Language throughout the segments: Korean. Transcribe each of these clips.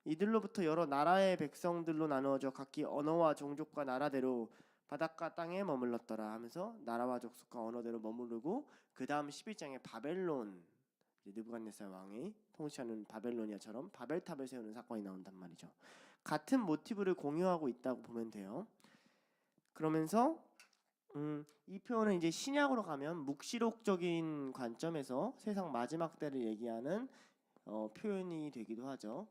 이들로부터 여러 나라의 백성들로 나누어져 각기 언어와 종족과 나라대로 바닷가 땅에 머물렀더라 하면서 나라와 족속과 언어대로 머무르고 그 다음 11장에 바벨론, 느부갓네살 왕이 통치하는 바벨로니아처럼 바벨탑을 세우는 사건이 나온단 말이죠. 같은 모티브를 공유하고 있다고 보면 돼요. 그러면서 이 표현은 이제 신약으로 가면 묵시록적인 관점에서 세상 마지막 때를 얘기하는 표현이 되기도 하죠.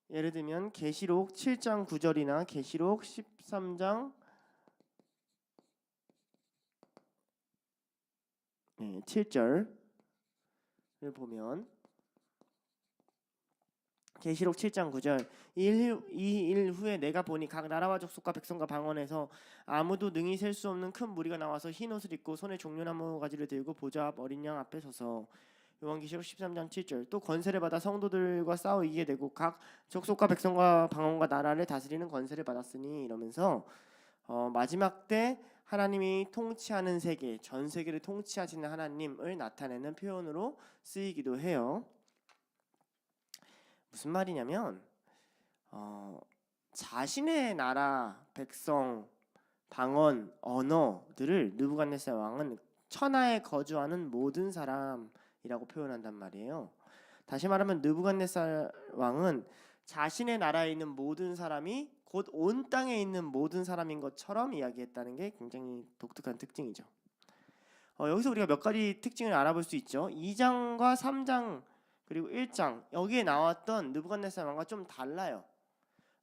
예를 들면 계시록 7장 9절이나 계시록 13장 7절을 보면 계시록 7장 9절 이 일 후에 내가 보니 각 나라와 족속과 백성과 방언에서 아무도 능히 셀 수 없는 큰 무리가 나와서 흰 옷을 입고 손에 종려나무 가지를 들고 보좌 앞 어린 양 앞에 서서 요한계시록 13장 7절 또 권세를 받아 성도들과 싸워 이기게 되고 각 족속과 백성과 방언과 나라를 다스리는 권세를 받았으니 이러면서 마지막 때 하나님이 통치하는 세계, 전 세계를 통치하시는 하나님을 나타내는 표현으로 쓰이기도 해요. 무슨 말이냐면 자신의 나라, 백성, 방언, 언어들을 느부갓네살 왕은 천하에 거주하는 모든 사람이라고 표현한단 말이에요. 다시 말하면 느부갓네살 왕은 자신의 나라에 있는 모든 사람이 곧 온 땅에 있는 모든 사람인 것처럼 이야기했다는 게 굉장히 독특한 특징이죠. 여기서 우리가 몇 가지 특징을 알아볼 수 있죠. 2장과 3장 그리고 1장 여기에 나왔던 느부갓네살 왕과 좀 달라요.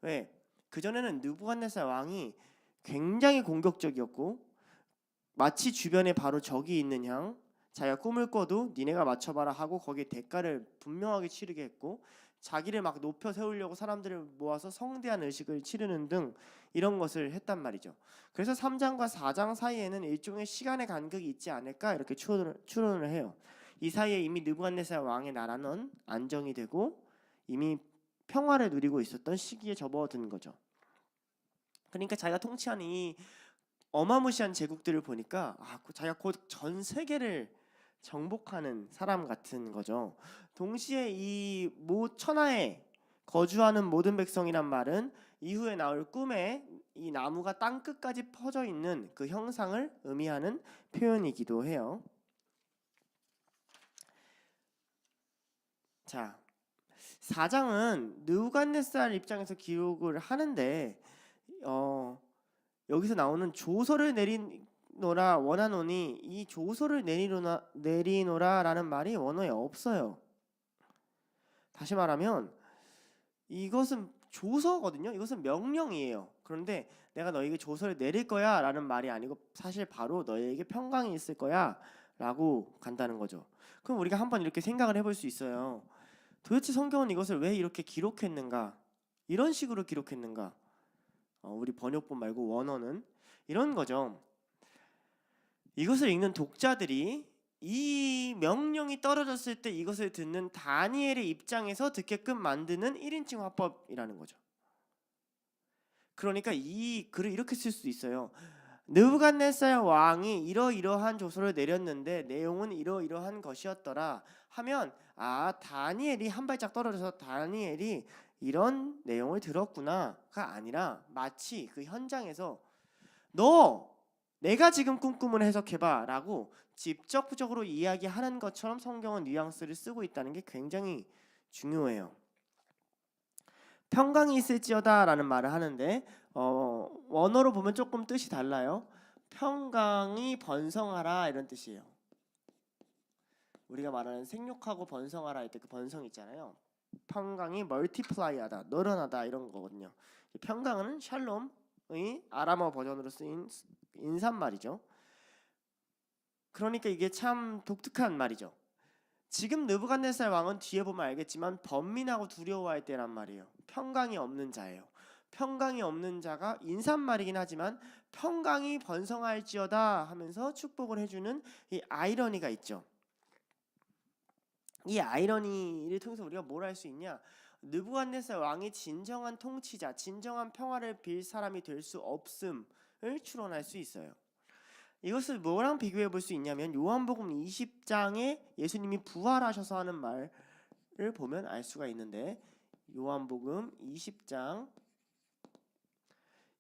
왜? 그전에는 느부갓네살 왕이 굉장히 공격적이었고 마치 주변에 바로 적이 있는 양 자기가 꿈을 꿔도 니네가 맞춰봐라 하고 거기에 대가를 분명하게 치르게 했고 자기를 막 높여 세우려고 사람들을 모아서 성대한 의식을 치르는 등 이런 것을 했단 말이죠. 그래서 3장과 4장 사이에는 일종의 시간의 간격이 있지 않을까 이렇게 추론을 해요. 이 사이에 이미 느부갓네살 왕의 나라는 안정이 되고 이미 평화를 누리고 있었던 시기에 접어든 거죠. 그러니까 자기가 통치하는 이 어마무시한 제국들을 보니까 자기가 곧 전 세계를 정복하는 사람 같은 거죠. 동시에 이 천하에 거주하는 모든 백성이란 말은 이후에 나올 꿈에 이 나무가 땅 끝까지 퍼져 있는 그 형상을 의미하는 표현이기도 해요. 자, 4장은 느부갓네살 입장에서 기록을 하는데 여기서 나오는 조서를 내리노라 원하노니 이 조서를 내리노라라는 말이 원어에 없어요. 다시 말하면 이것은 조서거든요. 이것은 명령이에요. 그런데 내가 너에게 조서를 내릴 거야 라는 말이 아니고 사실 바로 너에게 평강이 있을 거야 라고 간다는 거죠. 그럼 우리가 한번 이렇게 생각을 해볼 수 있어요. 도대체 성경은 이것을 왜 이렇게 기록했는가? 이런 식으로 기록했는가? 우리 번역본 말고 원어는 이런 거죠. 이것을 읽는 독자들이 이 명령이 떨어졌을 때 이것을 듣는 다니엘의 입장에서 듣게끔 만드는 1인칭 화법이라는 거죠. 그러니까 이 글을 이렇게 쓸 수 있어요. 느부갓네살 왕이 이러이러한 조서를 내렸는데 내용은 이러이러한 것이었더라 하면 다니엘이 한 발짝 떨어져서 다니엘이 이런 내용을 들었구나가 아니라 마치 그 현장에서 내가 지금 꿈꾸면 해석해봐 라고 직접적으로 이야기하는 것처럼 성경은 뉘앙스를 쓰고 있다는 게 굉장히 중요해요. 평강이 있을지어다 라는 말을 하는데 원어로 보면 조금 뜻이 달라요. 평강이 번성하라 이런 뜻이에요. 우리가 말하는 생육하고 번성하라 할 때 그 번성 있잖아요. 평강이 멀티플라이하다, 늘어나다 이런 거거든요. 평강은 샬롬의 아람어 버전으로 쓰인 인사말이죠. 그러니까 이게 참 독특한 말이죠. 지금 느부갓네살 왕은 뒤에 보면 알겠지만 번민하고 두려워할 때란 말이에요. 평강이 없는 자예요. 평강이 없는 자가 인사말이긴 하지만 평강이 번성할지어다 하면서 축복을 해주는 이 아이러니가 있죠. 이 아이러니를 통해서 우리가 뭘 할 수 있냐? 느부갓네살 왕이 진정한 통치자, 진정한 평화를 빌 사람이 될 수 없음을 추론할 수 있어요. 이것을 뭐랑 비교해 볼 수 있냐면 요한복음 20장에 예수님이 부활하셔서 하는 말을 보면 알 수가 있는데, 요한복음 20장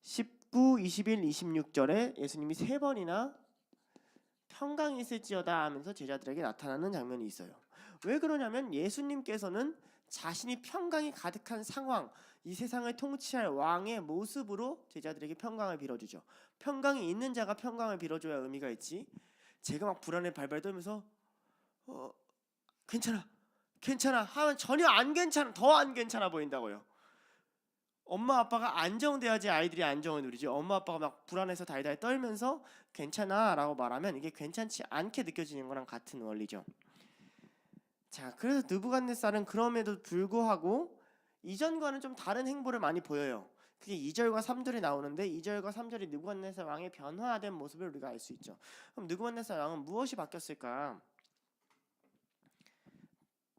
19, 21, 26절에 예수님이 세 번이나 평강이 있을지어다 하면서 제자들에게 나타나는 장면이 있어요. 왜 그러냐면 예수님께서는 자신이 평강이 가득한 상황, 이 세상을 통치할 왕의 모습으로 제자들에게 평강을 빌어주죠. 평강이 있는 자가 평강을 빌어줘야 의미가 있지. 제가 막 불안에 발발 떨면서 괜찮아 괜찮아 하면 전혀 안 괜찮아, 더 안 괜찮아 보인다고요. 엄마 아빠가 안정돼야지 아이들이 안정을 누리지. 엄마 아빠가 막 불안해서 달달 떨면서 괜찮아 라고 말하면 이게 괜찮지 않게 느껴지는 거랑 같은 원리죠. 자, 그래서 느부갓네살은 그럼에도 불구하고 이전과는 좀 다른 행보를 많이 보여요. 그게 2절과 3절에 나오는데 2절과 3절이 느부갓네살 왕의 변화된 모습을 우리가 알 수 있죠. 그럼 느부갓네살 왕은 무엇이 바뀌었을까?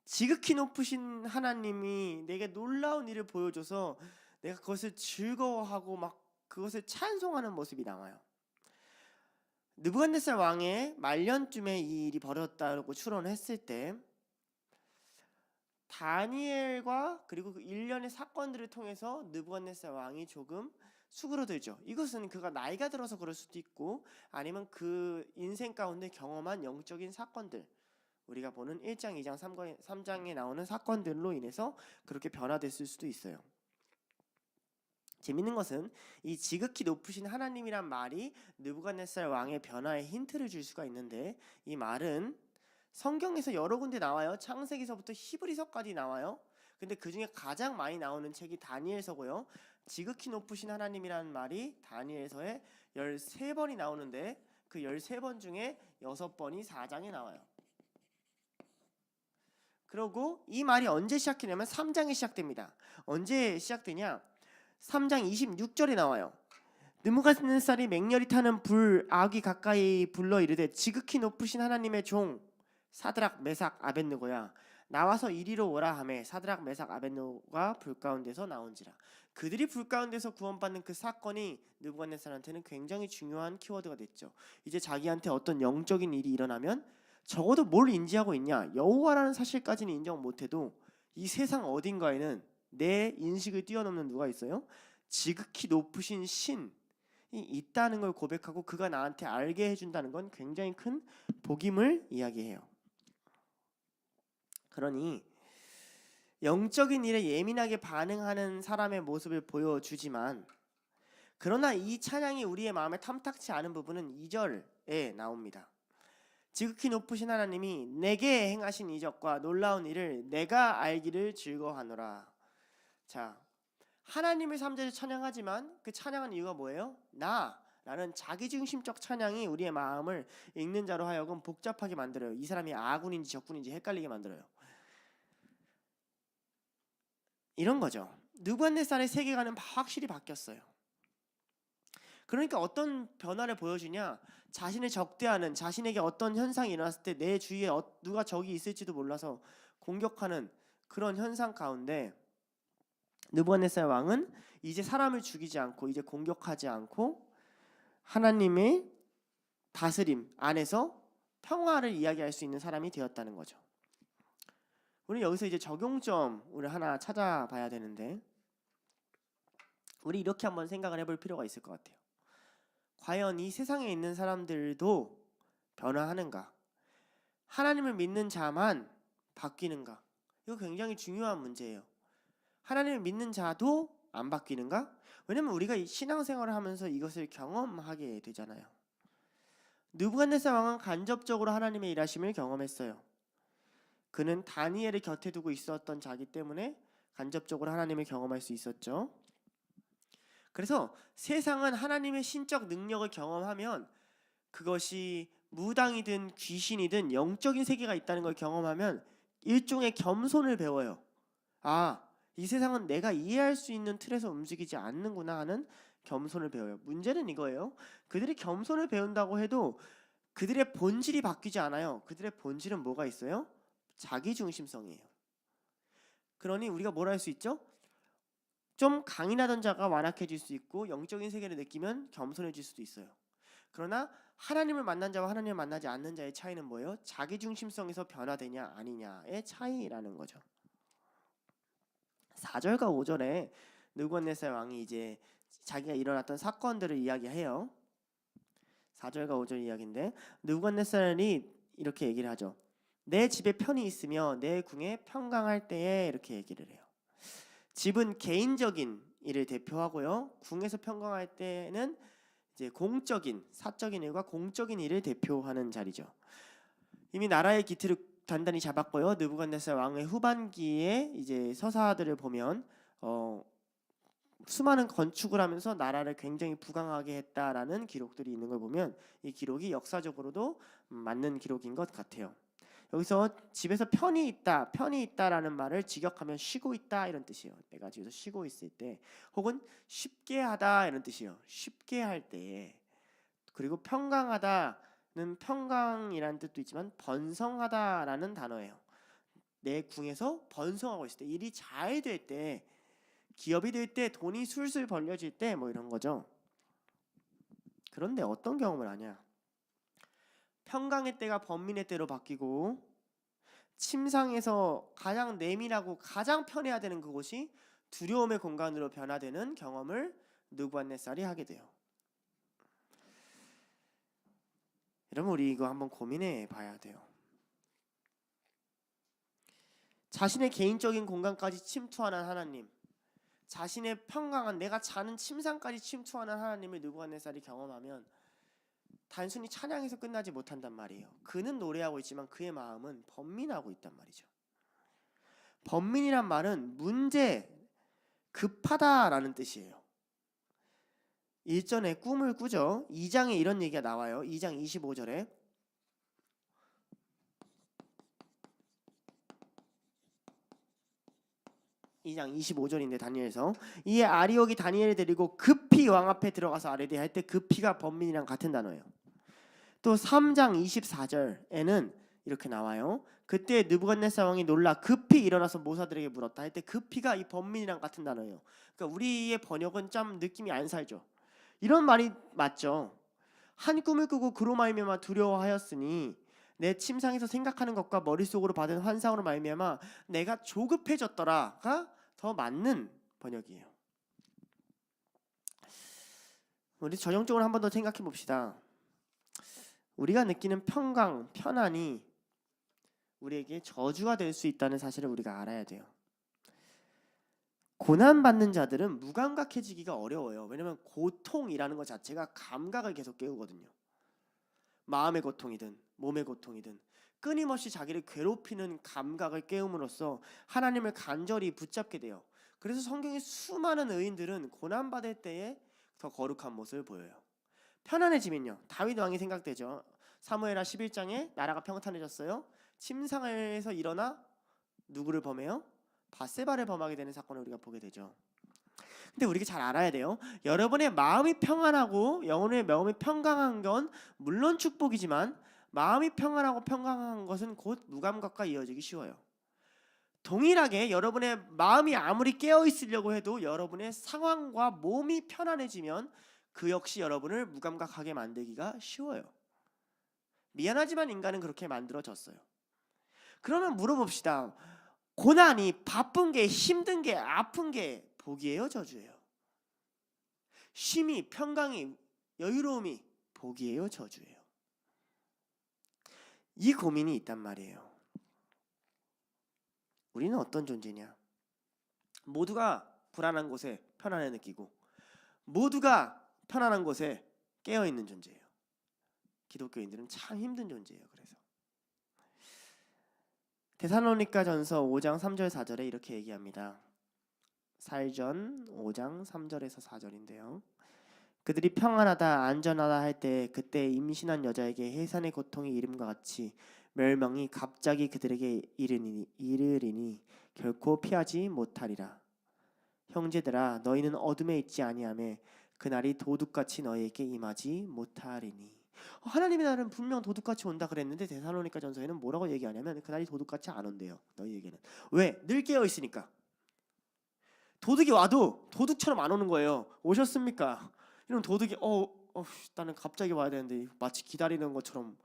지극히 높으신 하나님이 내게 놀라운 일을 보여줘서 내가 그것을 즐거워하고 막 그것을 찬송하는 모습이 나와요. 느부갓네살 왕의 말년쯤에 이 일이 벌어졌다고 추론했을 때 다니엘과 그리고 그 일련의 사건들을 통해서 느부갓네살 왕이 조금 수그러들죠. 이것은 그가 나이가 들어서 그럴 수도 있고 아니면 그 인생 가운데 경험한 영적인 사건들, 우리가 보는 1장, 2장, 3장에 나오는 사건들로 인해서 그렇게 변화됐을 수도 있어요. 재밌는 것은 이 지극히 높으신 하나님이란 말이 느부갓네살 왕의 변화에 힌트를 줄 수가 있는데, 이 말은 성경에서 여러 군데 나와요. 창세기서부터 히브리서까지 나와요. 근데 그 중에 가장 많이 나오는 책이 다니엘서고요. 지극히 높으신 하나님이라는 말이 다니엘서에 13번이 나오는데 그 13번 중에 6번이 4장에 나와요. 그리고 이 말이 언제 시작되냐면 3장에 시작됩니다. 언제 시작되냐? 3장 26절에 나와요. 느부갓네살이 맹렬히 타는 불 아귀 가까이 불러 이르되 지극히 높으신 하나님의 종 사드락 메삭 아벳느고야 나와서 이리로 오라 하매 사드락 메삭 아벳느고가 불 가운데서 나온지라. 그들이 불 가운데서 구원받는 그 사건이 느부갓네살한테는 굉장히 중요한 키워드가 됐죠. 이제 자기한테 어떤 영적인 일이 일어나면 적어도 뭘 인지하고 있냐, 여호와라는 사실까지는 인정 못해도 이 세상 어딘가에는 내 인식을 뛰어넘는 누가 있어요? 지극히 높으신 신이 있다는 걸 고백하고 그가 나한테 알게 해준다는 건 굉장히 큰 복임을 이야기해요. 그러니 영적인 일에 예민하게 반응하는 사람의 모습을 보여주지만, 그러나 이 찬양이 우리의 마음에 탐탁치 않은 부분은 2절에 나옵니다. 지극히 높으신 하나님이 내게 행하신 이적과 놀라운 일을 내가 알기를 즐거워하노라. 자, 하나님을 3절에 찬양하지만 그 찬양하는 이유가 뭐예요? 나라는 자기중심적 찬양이 우리의 마음을 읽는 자로 하여금 복잡하게 만들어요. 이 사람이 아군인지 적군인지 헷갈리게 만들어요. 이런 거죠. 느부갓네살의 세계관은 확실히 바뀌었어요. 그러니까 어떤 변화를 보여주냐? 자신을 적대하는, 자신에게 어떤 현상이 일어났을 때 내 주위에 누가 적이 있을지도 몰라서 공격하는 그런 현상 가운데 느부갓네살 왕은 이제 사람을 죽이지 않고 이제 공격하지 않고 하나님의 다스림 안에서 평화를 이야기할 수 있는 사람이 되었다는 거죠. 우리 여기서 이제 적용점 우리 하나 찾아봐야 되는데, 우리 이렇게 한번 생각을 해볼 필요가 있을 것 같아요. 과연 이 세상에 있는 사람들도 변화하는가? 하나님을 믿는 자만 바뀌는가? 이거 굉장히 중요한 문제예요. 하나님을 믿는 자도 안 바뀌는가? 왜냐면 우리가 신앙생활을 하면서 이것을 경험하게 되잖아요. 느부갓네살 왕은 간접적으로 하나님의 일하심을 경험했어요. 그는 다니엘을 곁에 두고 있었던 자기 때문에 간접적으로 하나님을 경험할 수 있었죠. 그래서 세상은 하나님의 신적 능력을 경험하면, 그것이 무당이든 귀신이든 영적인 세계가 있다는 걸 경험하면 일종의 겸손을 배워요. 아, 이 세상은 내가 이해할 수 있는 틀에서 움직이지 않는구나 하는 겸손을 배워요. 문제는 이거예요. 그들이 겸손을 배운다고 해도 그들의 본질이 바뀌지 않아요. 그들의 본질은 뭐가 있어요? 자기중심성이에요. 그러니 우리가 뭘 할 수 있죠? 좀 강인하던 자가 완악해질 수 있고 영적인 세계를 느끼면 겸손해질 수도 있어요. 그러나 하나님을 만난 자와 하나님을 만나지 않는 자의 차이는 뭐예요? 자기 중심성에서 변화되냐 아니냐의 차이라는 거죠. 4절과 5절에 느부갓네살 왕이 이제 자기가 일어났던 사건들을 이야기해요. 4절과 5절 이야기인데 느부갓네살이 이렇게 얘기를 하죠. 내 집에 편이 있으며 내 궁에 평강할 때에 이렇게 얘기를 해요. 집은 개인적인 일을 대표하고요. 궁에서 평강할 때는 이제 공적인 사적인 일과 공적인 일을 대표하는 자리죠. 이미 나라의 기틀을 단단히 잡았고요. 느부갓네살 왕의 후반기에 이제 서사들을 보면 수많은 건축을 하면서 나라를 굉장히 부강하게 했다라는 기록들이 있는 걸 보면 이 기록이 역사적으로도 맞는 기록인 것 같아요. 여기서 집에서 편히 있다라는 말을 직역하면 쉬고 있다 이런 뜻이에요. 내가 집에서 쉬고 있을 때, 혹은 쉽게 하다 이런 뜻이에요. 쉽게 할 때에. 그리고 평강하다는 평강이라는 뜻도 있지만 번성하다라는 단어예요. 내 궁에서 번성하고 있을 때, 일이 잘 될 때, 기업이 될 때, 돈이 술술 벌려질 때, 뭐 이런 거죠. 그런데 어떤 경험을 하냐? 평강의 때가 번민의 때로 바뀌고 침상에서 가장 내밀하고 가장 편해야 되는 그곳이 두려움의 공간으로 변화되는 경험을 느부갓네살이 하게 돼요. 여러분, 우리 이거 한번 고민해 봐야 돼요. 자신의 개인적인 공간까지 침투하는 하나님, 자신의 평강한 내가 자는 침상까지 침투하는 하나님을 느부갓네살이 경험하면 단순히 찬양에서 끝나지 못한단 말이에요. 그는 노래하고 있지만 그의 마음은 번민하고 있단 말이죠. 번민이란 말은 문제, 급하다라는 뜻이에요. 일전에 꿈을 꾸죠. 2장에 이런 얘기가 나와요. 2장 25절에 다니엘서 이에 아리옥이 다니엘을 데리고 급히 왕 앞에 들어가서 아뢰되 할 때 급히가 번민이랑 같은 단어예요. 또 3장 24절에는 이렇게 나와요. 그때 느부갓네살 왕이 놀라 급히 일어나서 모사들에게 물었다 할 때 급히가 이 번민이랑 같은 단어예요. 그러니까 우리의 번역은 좀 느낌이 안 살죠. 이런 말이 맞죠. 한 꿈을 꾸고 그로 말미암아 두려워하였으니 내 침상에서 생각하는 것과 머릿속으로 받은 환상으로 말미암아 내가 조급해졌더라가 더 맞는 번역이에요. 우리 전형적으로 한 번 더 생각해 봅시다. 우리가 느끼는 평강, 편안이 우리에게 저주가 될 수 있다는 사실을 우리가 알아야 돼요. 고난받는 자들은 무감각해지기가 어려워요. 왜냐하면 고통이라는 것 자체가 감각을 계속 깨우거든요. 마음의 고통이든 몸의 고통이든 끊임없이 자기를 괴롭히는 감각을 깨움으로써 하나님을 간절히 붙잡게 돼요. 그래서 성경의 수많은 의인들은 고난받을 때에 더 거룩한 모습을 보여요. 편안해지면요, 다윗 왕이 생각되죠. 사무엘하 11장에 나라가 평탄해졌어요. 침상에서 일어나 누구를 범해요? 밧세바를 범하게 되는 사건을 우리가 보게 되죠. 근데 우리가 잘 알아야 돼요. 여러분의 마음이 평안하고 영혼의 마음이 평강한 건 물론 축복이지만 마음이 평안하고 평강한 것은 곧 무감각과 이어지기 쉬워요. 동일하게 여러분의 마음이 아무리 깨어 있으려고 해도 여러분의 상황과 몸이 편안해지면 그 역시 여러분을 무감각하게 만들기가 쉬워요. 미안하지만 인간은 그렇게 만들어졌어요. 그러면 물어봅시다. 고난이 바쁜 게, 힘든 게, 아픈 게 복이에요, 저주예요? 쉼이, 평강이, 여유로움이 복이에요, 저주예요? 이 고민이 있단 말이에요. 우리는 어떤 존재냐? 모두가 불안한 곳에 편안해 느끼고 모두가 편안한 곳에 깨어있는 존재예요. 기독교인들은 참 힘든 존재예요. 그래서 데살로니가전서 5장 3절 4절에 이렇게 얘기합니다. 사일전 5장 3절에서 4절인데요. 그들이 평안하다 안전하다 할 때 그때 임신한 여자에게 해산의 고통이 이름과 같이 멸망이 갑자기 그들에게 이르리니 결코 피하지 못하리라. 형제들아 너희는 어둠에 있지 아니하며 그날이 도둑같이 너희에게 임하지 못하리니. 하나님의 날은 분명 도둑같이 온다 그랬는데 데살로니가전서에는 뭐라고 얘기하냐면 그날이 도둑같이 안 온대요. 너희에게는. 왜? 늘 깨어 있으니까. 도둑이 와도 도둑처럼 안 오는 거예요. 오셨습니까? 이러면 도둑이 나는 갑자기 와야 되는데 마치 기다리는 것처럼.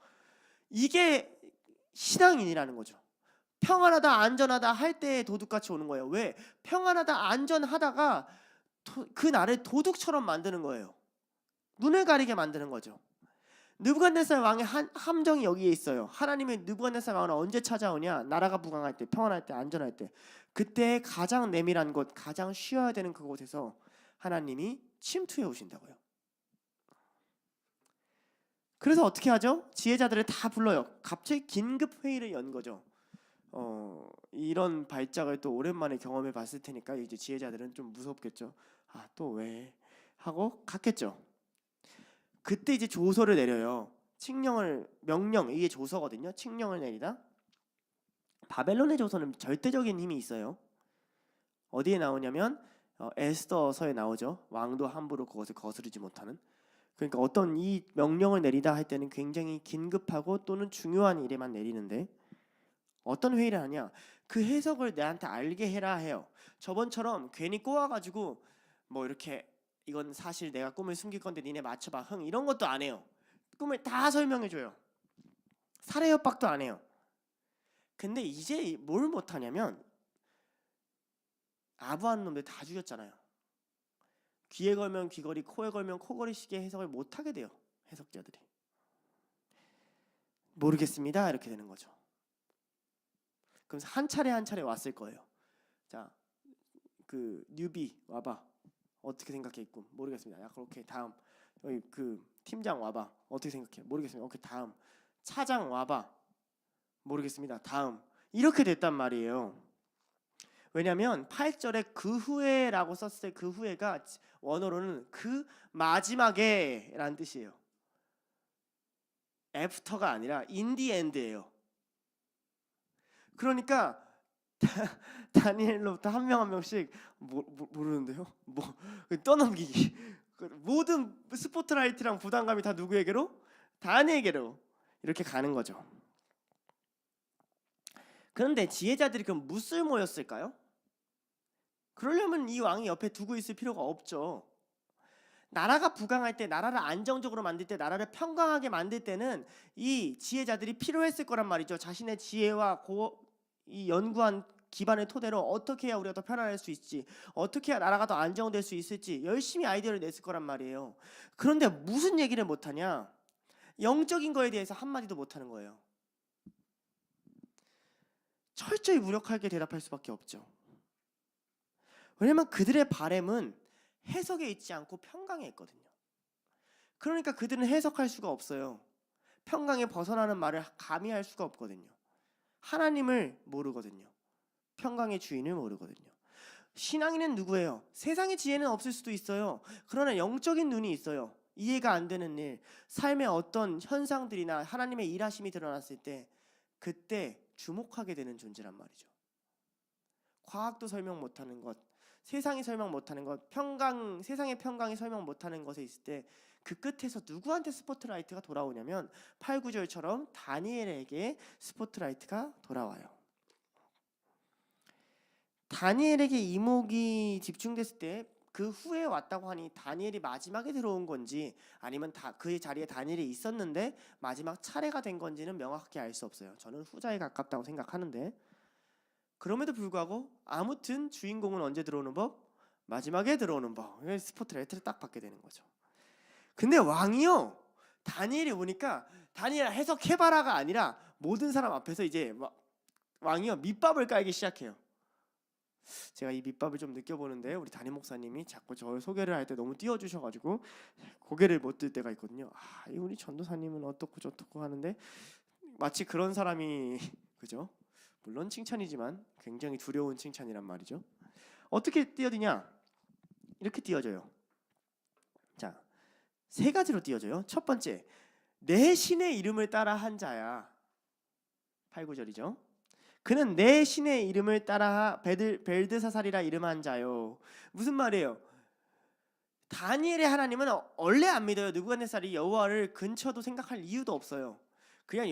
이게 신앙인이라는 거죠. 평안하다 안전하다 할 때 도둑같이 오는 거예요. 왜? 평안하다 안전하다가 그 날을 도둑처럼 만드는 거예요. 눈을 가리게 만드는 거죠. 느부갓네살 왕의 함정이 여기에 있어요. 하나님의 느부갓네살 왕은 언제 찾아오냐? 나라가 부강할 때, 평안할 때, 안전할 때. 그때 가장 내밀한 곳, 가장 쉬어야 되는 그곳에서 하나님이 침투해 오신다고요. 그래서 어떻게 하죠? 지혜자들을 다 불러요. 갑자기 긴급 회의를 연 거죠. 이런 발작을 또 오랜만에 경험해 봤을 테니까 이제 지혜자들은 좀 무섭겠죠. 또 왜? 하고 갔겠죠. 그때 이제 조서를 내려요. 명령, 이게 조서거든요. 칙령을 내리다. 바벨론의 조서는 절대적인 힘이 있어요. 어디에 나오냐면 에스더서에 나오죠. 왕도 함부로 그것을 거스르지 못하는. 그러니까 어떤 이 명령을 내리다 할 때는 굉장히 긴급하고 또는 중요한 일에만 내리는데, 어떤 회의를 하냐? 그 해석을 내한테 알게 해라 해요. 저번처럼 괜히 꼬아가지고 뭐 이렇게 이건 사실 내가 꿈을 숨길 건데 니네 맞춰봐 이런 것도 안 해요. 꿈을 다 설명해줘요. 살해 협박도 안 해요. 근데 이제 뭘 못하냐면, 아부하는 놈들 다 죽였잖아요. 귀에 걸면 귀걸이, 코에 걸면 코걸이 식의 해석을 못하게 돼요. 해석자들이. 모르겠습니다 이렇게 되는 거죠. 그럼 한 차례 한 차례 왔을 거예요. 자, 그 뉴비 와봐. 어떻게 생각해? 꿈 모르겠습니다. 그렇게 다음. 여기 그 팀장 와봐. 어떻게 생각해? 모르겠습니다. 오케이 다음. 차장 와봐. 모르겠습니다. 다음. 이렇게 됐단 말이에요. 왜냐하면 8절에 그 후에라고 썼을 때 그 후에가 원어로는 그 마지막에 라는 뜻이에요. 애프터가 아니라 in the end예요. 그러니까 다니엘로부터 한 명 한 명씩 모르는데요. 떠넘기기. 모든 스포트라이트랑 부담감이 다 누구에게로? 다니엘에게로 이렇게 가는 거죠. 그런데 지혜자들이 그럼 무슨 모였을까요? 그러려면 이 왕이 옆에 두고 있을 필요가 없죠. 나라가 부강할 때, 나라를 안정적으로 만들 때, 나라를 평강하게 만들 때는 이 지혜자들이 필요했을 거란 말이죠. 자신의 지혜와 이 연구한 기반을 토대로 어떻게 해야 우리가 더 편안할 수 있지, 어떻게 해야 나라가 더 안정될 수 있을지 열심히 아이디어를 냈을 거란 말이에요. 그런데 무슨 얘기를 못하냐? 영적인 거에 대해서 한마디도 못하는 거예요. 철저히 무력하게 대답할 수밖에 없죠. 왜냐면 그들의 바램은 해석에 있지 않고 평강에 있거든요. 그러니까 그들은 해석할 수가 없어요. 평강에 벗어나는 말을 감히 할 수가 없거든요. 하나님을 모르거든요. 평강의 주인을 모르거든요. 신앙인은 누구예요? 세상의 지혜는 없을 수도 있어요. 그러나 영적인 눈이 있어요. 이해가 안 되는 일, 삶의 어떤 현상들이나 하나님의 일하심이 드러났을 때 그때 주목하게 되는 존재란 말이죠. 과학도 설명 못하는 것, 세상이 설명 못하는 것, 세상의 평강이 설명 못하는 것에 있을 때 그 끝에서 누구한테 스포트라이트가 돌아오냐면 8, 9절처럼 다니엘에게 스포트라이트가 돌아와요. 다니엘에게 이목이 집중됐을 때 그 후에 왔다고 하니 다니엘이 마지막에 들어온 건지 아니면 그 자리에 다니엘이 있었는데 마지막 차례가 된 건지는 명확하게 알 수 없어요. 저는 후자에 가깝다고 생각하는데, 그럼에도 불구하고 아무튼 주인공은 언제 들어오는 법? 마지막에 들어오는 법. 스포트라이트를 딱 받게 되는 거죠. 근데 왕이요, 다니엘이 오니까 다니엘 해석해봐라가 아니라 모든 사람 앞에서 이제 왕이요 밑밥을 깔기 시작해요. 제가 이 밑밥을 좀 느껴보는데 우리 담임 목사님이 자꾸 저 소개를 할 때 너무 띄워주셔가지고 고개를 못 들 때가 있거든요. 우리 전도사님은 어떻고 저떻고 하는데 마치 그런 사람이 그죠? 물론 칭찬이지만 굉장히 두려운 칭찬이란 말이죠. 어떻게 띄어지냐? 이렇게 띄어져요. 자, 세 가지로 띄어져요. 첫 번째, 내 신의 이름을 따라 한 자야. 8, 9절이죠. 그는 내 신의 이름을 따라 벨드사살이라 이름한 자요. 무슨 말이에요? 다니엘의 하나님은 원래 안 믿어요. 느부갓네살이 여호와를 근처도 생각할 이유도 없어요. 그냥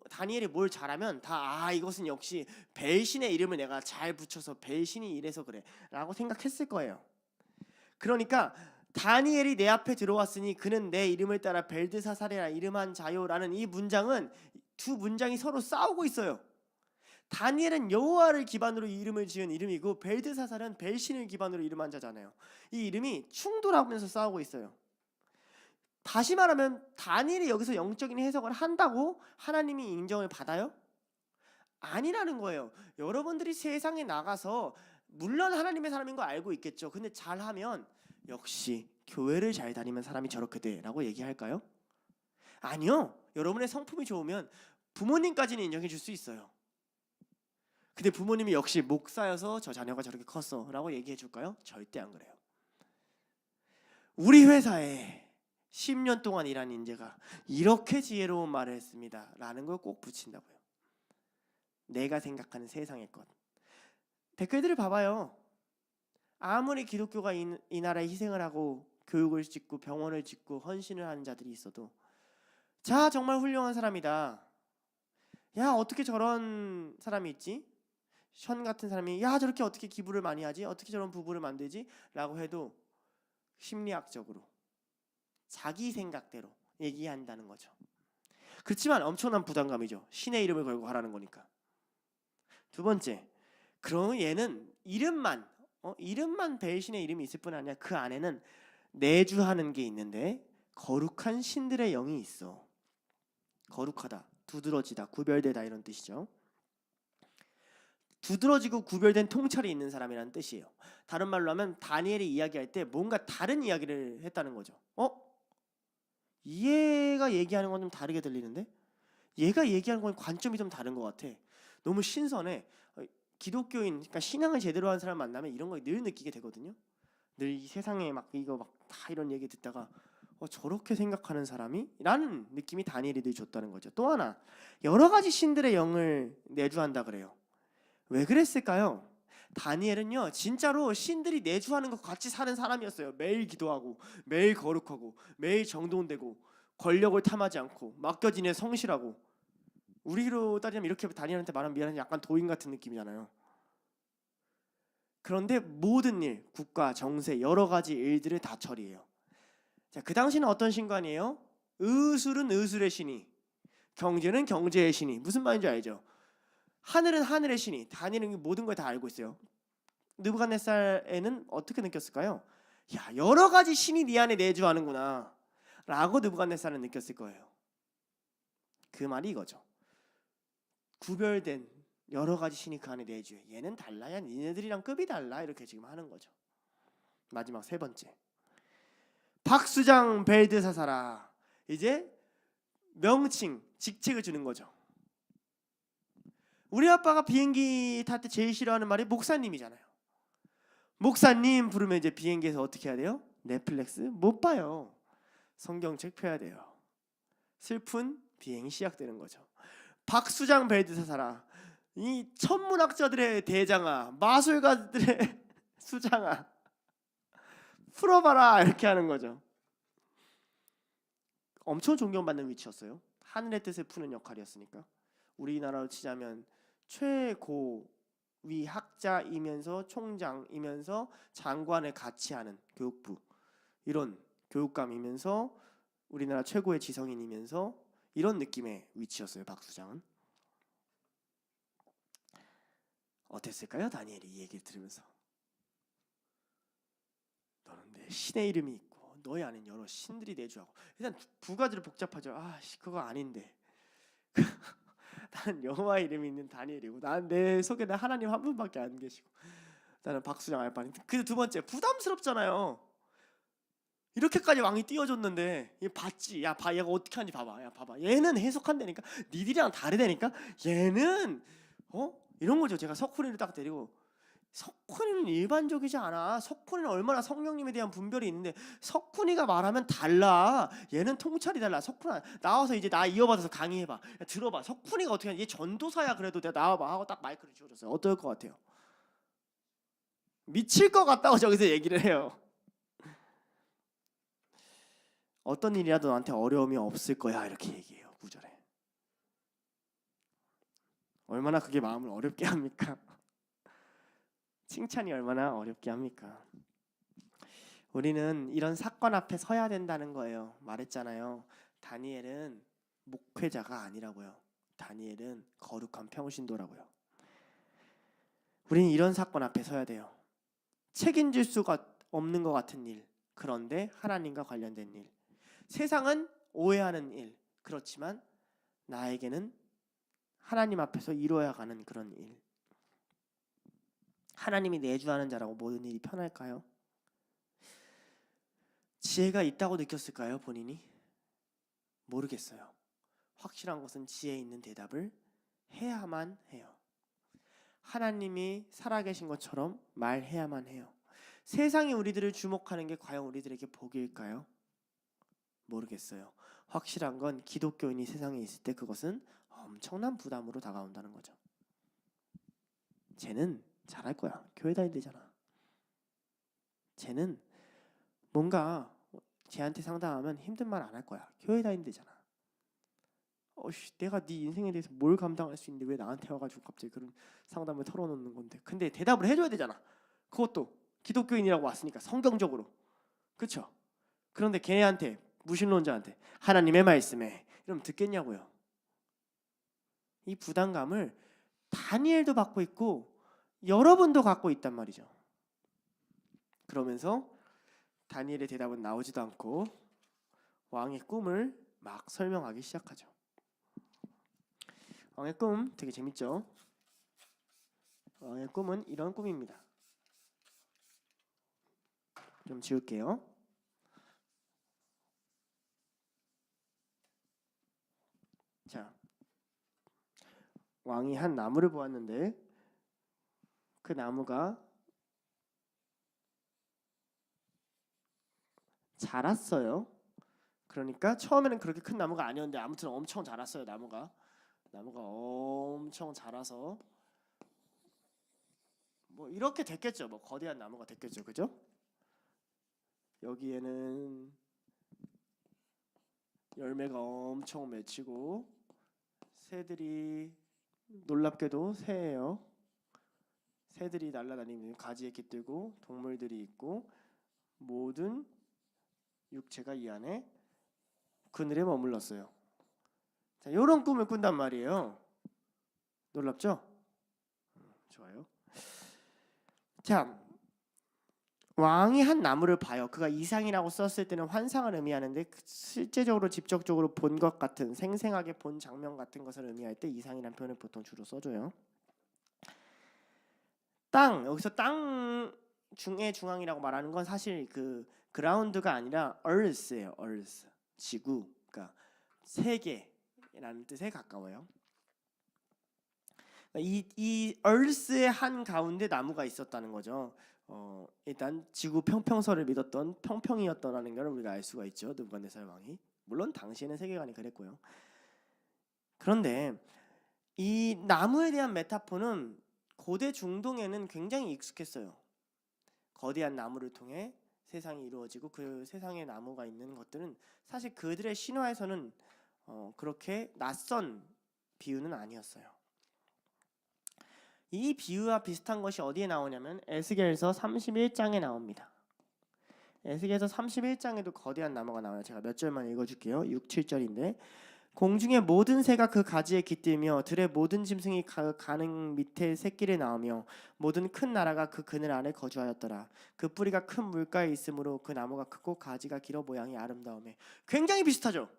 다니엘이 뭘 잘하면 다 이것은 역시 벨신의 이름을 내가 잘 붙여서 벨신이 이래서 그래 라고 생각했을 거예요. 그러니까 다니엘이 내 앞에 들어왔으니 그는 내 이름을 따라 벨드사살이라 이름한 자요라는 이 문장은 두 문장이 서로 싸우고 있어요. 다니엘은 여호와를 기반으로 이름을 지은 이름이고 벨드사살은 벨신을 기반으로 이름한 자잖아요. 이 이름이 충돌하면서 싸우고 있어요. 다시 말하면 다니엘이 여기서 영적인 해석을 한다고 하나님이 인정을 받아요? 아니라는 거예요. 여러분들이 세상에 나가서 물론 하나님의 사람인 거 알고 있겠죠. 근데 잘하면 역시 교회를 잘 다니면 사람이 저렇게 돼라고 얘기할까요? 아니요. 여러분의 성품이 좋으면 부모님까지는 인정해 줄 수 있어요. 근데 부모님이 역시 목사여서 저 자녀가 저렇게 컸어 라고 얘기해 줄까요? 절대 안 그래요. 우리 회사에 10년 동안 일한 인재가 이렇게 지혜로운 말을 했습니다 라는 걸 꼭 붙인다고요. 내가 생각하는 세상의 것. 댓글들을 봐봐요. 아무리 기독교가 이 나라에 희생을 하고 교육을 짓고 병원을 짓고 헌신을 하는 자들이 있어도 자 정말 훌륭한 사람이다. 야 어떻게 저런 사람이 있지? 션 같은 사람이 야 저렇게 어떻게 기부를 많이 하지? 어떻게 저런 부부를 만들지? 라고 해도 심리학적으로 자기 생각대로 얘기한다는 거죠. 그렇지만 엄청난 부담감이죠. 신의 이름을 걸고 하라는 거니까. 두 번째, 그럼 얘는 이름만 벨신의 이름이 있을 뿐 아니라 그 안에는 내주하는 게 있는데 거룩한 신들의 영이 있어. 거룩하다, 두드러지다, 구별되다 이런 뜻이죠. 두드러지고 구별된 통찰이 있는 사람이라는 뜻이에요. 다른 말로 하면 다니엘이 이야기할 때 뭔가 다른 이야기를 했다는 거죠. 얘가 얘기하는 건 좀 다르게 들리는데? 얘가 얘기하는 건 관점이 좀 다른 것 같아. 너무 신선해. 기독교인, 그러니까 신앙을 제대로 하는 사람 만나면 이런 거 늘 느끼게 되거든요. 늘 이 세상에 막 이거 막 다 이런 얘기 듣다가 저렇게 생각하는 사람이? 라는 느낌이 다니엘이 늘 줬다는 거죠. 또 하나, 여러 가지 신들의 영을 내주한다 그래요. 왜 그랬을까요? 다니엘은요 진짜로 신들이 내주하는 것 같이 사는 사람이었어요. 매일 기도하고 매일 거룩하고 매일 정돈되고 권력을 탐하지 않고 맡겨진 성실하고, 우리로 따지면 이렇게 다니엘한테 말하면 미안한데 약간 도인 같은 느낌이잖아요. 그런데 모든 일, 국가, 정세, 여러 가지 일들을 다 처리해요. 자, 그 당시는 어떤 신관이에요? 의술은 의술의 신이, 경제는 경제의 신이. 무슨 말인지 알죠? 하늘은 하늘의 신이. 다니엘은 모든 걸 다 알고 있어요. 느부갓네살에는 어떻게 느꼈을까요? 야, 여러 가지 신이 네 안에 내주하는구나 라고 느부갓네살은 느꼈을 거예요. 그 말이 이거죠. 구별된 여러 가지 신이 그 안에 내주해. 얘는 달라야 니네들이랑 급이 달라 이렇게 지금 하는 거죠. 마지막 세 번째, 박수장 벨드사사라. 이제 명칭, 직책을 주는 거죠. 우리 아빠가 비행기 탈 때 제일 싫어하는 말이 목사님이잖아요. 목사님 부르면 이제 비행기에서 어떻게 해야 돼요? 넷플릭스 못 봐요. 성경책 펴야 돼요. 슬픈 비행이 시작되는 거죠. 박수장 벨드사사라. 이 천문학자들의 대장아, 마술가들의 수장아, 풀어봐라 이렇게 하는 거죠. 엄청 존경받는 위치였어요. 하늘의 뜻을 푸는 역할이었으니까. 우리나라로 치자면 최고위 학자이면서 총장이면서 장관을 같이 하는 교육부, 이런 교육감이면서 우리나라 최고의 지성인이면서 이런 느낌의 위치였어요. 박수장은. 어땠을까요? 다니엘이 이 얘기를 들으면서 너는 내 신의 이름이 있고 너희 안에 여러 신들이 내주하고. 일단 두 가지로 복잡하죠. 그거 아닌데 나는 여호와의 이름이 있는 다니엘이고 나는 내 속에는 하나님 한 분밖에 안 계시고 나는 박수장 알바니. 그 두 번째, 부담스럽잖아요. 이렇게까지 왕이 띄워줬는데 얘 봤지? 야 봐, 얘가 어떻게 하는지 봐봐. 야 봐봐, 얘는 해석한다니까. 니들이랑 다르다니까. 얘는 이런 거죠. 제가 석훈이를 딱 데리고, 석훈이는 일반적이지 않아. 석훈이는 얼마나 성령님에 대한 분별이 있는데 석훈이가 말하면 달라. 얘는 통찰이 달라. 석훈아 나와서 이제 나 이어받아서 강의해봐. 야, 들어봐. 석훈이가 어떻게 하냐. 얘 전도사야. 그래도 내가 나와봐 하고 딱 마이크를 쥐어줬어요. 어떨 것 같아요? 미칠 것 같다고 저기서 얘기를 해요. 어떤 일이라도 너한테 어려움이 없을 거야 이렇게 얘기해요. 9절에. 얼마나 그게 마음을 어렵게 합니까? 칭찬이 얼마나 어렵게 합니까? 우리는 이런 사건 앞에 서야 된다는 거예요. 말했잖아요. 다니엘은 목회자가 아니라고요. 다니엘은 거룩한 평신도라고요. 우리는 이런 사건 앞에 서야 돼요. 책임질 수가 없는 것 같은 일, 그런데 하나님과 관련된 일, 세상은 오해하는 일, 그렇지만 나에게는 하나님 앞에서 이루어야 가는 그런 일. 하나님이 내주하는 자라고 모든 일이 편할까요? 지혜가 있다고 느꼈을까요, 본인이? 모르겠어요. 확실한 것은 지혜 있는 대답을 해야만 해요. 하나님이 살아계신 것처럼 말해야만 해요. 세상이 우리들을 주목하는 게 과연 우리들에게 복일까요? 모르겠어요. 확실한 건 기독교인이 세상에 있을 때 그것은 엄청난 부담으로 다가온다는 거죠. 쟤는 잘할 거야. 교회 다니잖아. 쟤는 뭔가 쟤한테 상담하면 힘든 말 안 할 거야. 교회 다니잖아. 내가 네 인생에 대해서 뭘 감당할 수 있는데 왜 나한테 와가지고 갑자기 그런 상담을 털어놓는 건데. 근데 대답을 해줘야 되잖아. 그것도 기독교인이라고 왔으니까 성경적으로. 그렇죠? 그런데 걔네한테, 무신론자한테 하나님의 말씀에 이러면 듣겠냐고요. 이 부담감을 다니엘도 받고 있고 여러분도 갖고 있단 말이죠. 그러면서 다니엘의 대답은 나오지도 않고 왕의 꿈을 막 설명하기 시작하죠. 왕의 꿈 되게 재밌죠? 왕의 꿈은 이런 꿈입니다. 좀 지울게요. 자, 왕이 한 나무를 보았는데 그 나무가 자랐어요. 그러니까 처음에는 그렇게 큰 나무가 아니었는데 아무튼 엄청 자랐어요. 나무가 엄청 자라서 뭐 이렇게 됐겠죠. 뭐 거대한 나무가 됐겠죠. 그죠? 여기에는 열매가 엄청 맺히고 새들이, 놀랍게도 새예요. 새들이 날아다니는 가지에 깃들고 동물들이 있고 모든 육체가 이 안에 그늘에 머물렀어요. 자, 이런 꿈을 꾼단 말이에요. 놀랍죠? 좋아요. 자, 왕이 한 나무를 봐요. 그가 이상이라고 썼을 때는 환상을 의미하는데 실제적으로 직접적으로 본 것 같은, 생생하게 본 장면 같은 것을 의미할 때 이상이라는 표현을 보통 주로 써줘요. 땅, 여기서 땅 중의 중앙이라고 말하는 건 사실 그 그라운드가 아니라 earth예요. earth, 지구, 그러니까 세계라는 뜻에 가까워요. 이 earth의 한 가운데 나무가 있었다는 거죠. 일단 지구 평평설을 믿었던 평평이었더라는 걸 우리가 알 수가 있죠. 느부갓네살 왕이. 물론 당시에는 세계관이 그랬고요. 그런데 이 나무에 대한 메타포는 고대 중동에는 굉장히 익숙했어요. 거대한 나무를 통해 세상이 이루어지고 그 세상에 나무가 있는 것들은 사실 그들의 신화에서는 그렇게 낯선 비유는 아니었어요. 이 비유와 비슷한 것이 어디에 나오냐면 에스겔서 31장에 나옵니다. 에스겔서 31장에도 거대한 나무가 나와요. 제가 몇 절만 읽어줄게요. 6, 7절인데 공중의 모든 새가 그 가지에 깃들며 들의 모든 짐승이 가는 밑에 새끼를 낳으며 모든 큰 나라가 그 그늘 안에 거주하였더라. 그 뿌리가 큰 물가에 있으므로 그 나무가 크고 가지가 길어 모양이 아름다우며. 굉장히 비슷하죠.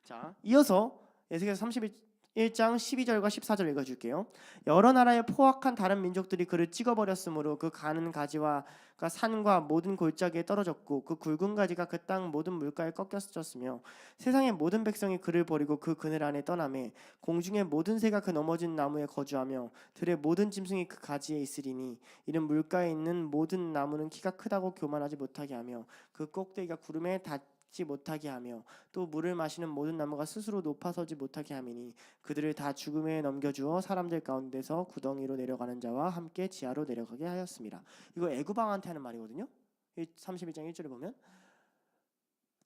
자, 이어서 에스겔서 31장 12절과 14절 읽어줄게요. 여러 나라의 포악한 다른 민족들이 그를 찍어버렸으므로 그 가는 가지와 산과 모든 골짜기에 떨어졌고 그 굵은 가지가 그 땅 모든 물가에 꺾였었으며 세상의 모든 백성이 그를 버리고 그 그늘 안에 떠나매 공중의 모든 새가 그 넘어진 나무에 거주하며 들의 모든 짐승이 그 가지에 있으리니 이는 물가에 있는 모든 나무는 키가 크다고 교만하지 못하게 하며 그 꼭대기가 구름에 닿지 못하게 하며 또 물을 마시는 모든 나무가 스스로 높아서지 못하게 함이니 그들을 다 죽음에 넘겨주어 사람들 가운데서 구덩이로 내려가는 자와 함께 지하로 내려가게 하였습니다. 이거 애굽 왕한테 하는 말이거든요. 31장 1절에 보면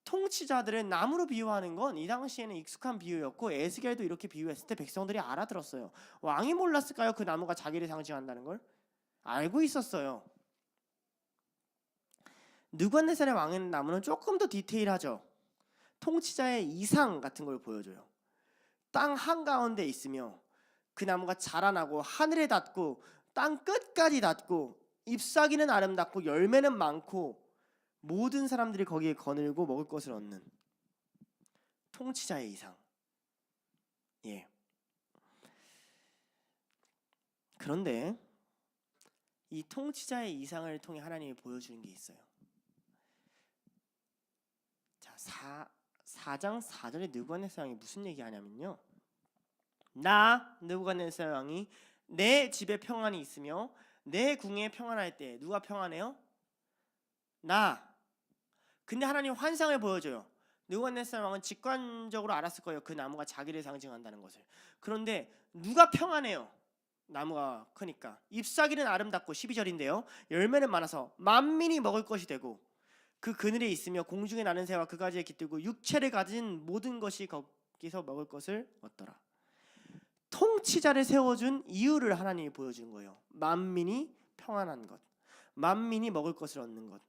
통치자들의 나무로 비유하는 건 이 당시에는 익숙한 비유였고 에스겔도 이렇게 비유했을 때 백성들이 알아들었어요. 왕이 몰랐을까요? 그 나무가 자기를 상징한다는 걸 알고 있었어요. 느부갓네살의 왕의 나무는 조금 더 디테일하죠. 통치자의 이상 같은 걸 보여줘요. 땅 한가운데 있으며 그 나무가 자라나고 하늘에 닿고 땅 끝까지 닿고 잎사귀는 아름답고 열매는 많고 모든 사람들이 거기에 거늘고 먹을 것을 얻는 통치자의 이상. 예. 그런데 이 통치자의 이상을 통해 하나님이 보여주는 게 있어요. 자, 4장 4절에 느부갓네살 왕이 무슨 얘기하냐면요. 나 느부갓네살 왕이 내 집에 평안이 있으며 내 궁에 평안할 때 누가 평안해요? 나. 근데 하나님 환상을 보여줘요. 느부갓네살 왕은 직관적으로 알았을 거예요. 그 나무가 자기를 상징한다는 것을. 그런데 누가 평안해요? 나무가 크니까. 잎사귀는 아름답고 12절인데요. 열매는 많아서 만민이 먹을 것이 되고 그 그늘에 있으며 공중에 나는 새와 그 가지에 깃들고 육체를 가진 모든 것이 거기서 먹을 것을 얻더라. 통치자를 세워준 이유를 하나님이 보여주는 거예요. 만민이 평안한 것, 만민이 먹을 것을 얻는 것,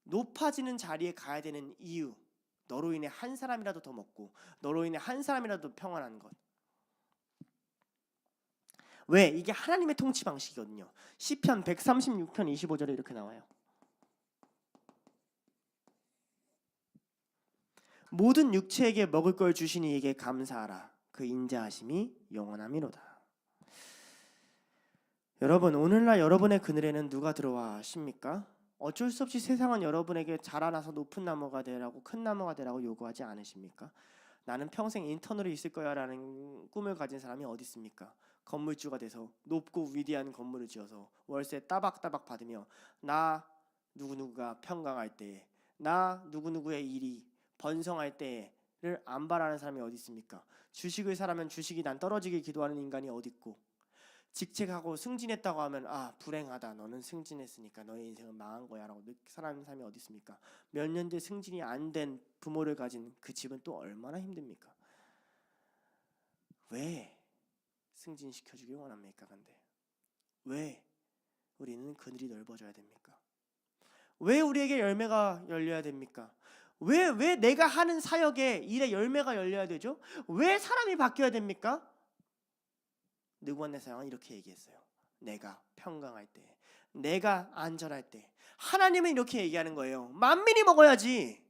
높아지는 자리에 가야 되는 이유, 너로 인해 한 사람이라도 더 먹고 너로 인해 한 사람이라도 평안한 것. 왜? 이게 하나님의 통치 방식이거든요. 시편 136편 25절에 이렇게 나와요. 모든 육체에게 먹을 걸 주시니 이에게 감사하라. 그 인자하심이 영원함이로다. 여러분, 오늘날 여러분의 그늘에는 누가 들어와십니까? 어쩔 수 없이 세상은 여러분에게 자라나서 높은 나무가 되라고, 큰 나무가 되라고 요구하지 않으십니까? 나는 평생 인턴으로 있을 거야 라는 꿈을 가진 사람이 어디 있습니까? 건물주가 돼서 높고 위대한 건물을 지어서 월세 따박따박 받으며 나 누구누구가 평강할 때에, 나 누구누구의 일이 번성할 때를 안 바라는 사람이 어디 있습니까? 주식을 사라면 주식이 난 떨어지길 기도하는 인간이 어디 있고, 직책하고 승진했다고 하면 아 불행하다, 너는 승진했으니까 너의 인생은 망한 거야 라고 사는 사람이 어디 있습니까? 몇 년 뒤에 승진이 안 된 부모를 가진 그 집은 또 얼마나 힘듭니까? 왜 승진시켜주길 원합니까? 근데 왜 우리는 그늘이 넓어져야 됩니까? 왜 우리에게 열매가 열려야 됩니까? 왜 내가 하는 사역에 일에 열매가 열려야 되죠? 왜 사람이 바뀌어야 됩니까? 느부갓네살 왕은 이렇게 얘기했어요. 내가 평강할 때, 내가 안전할 때. 하나님은 이렇게 얘기하는 거예요. 만민이 먹어야지.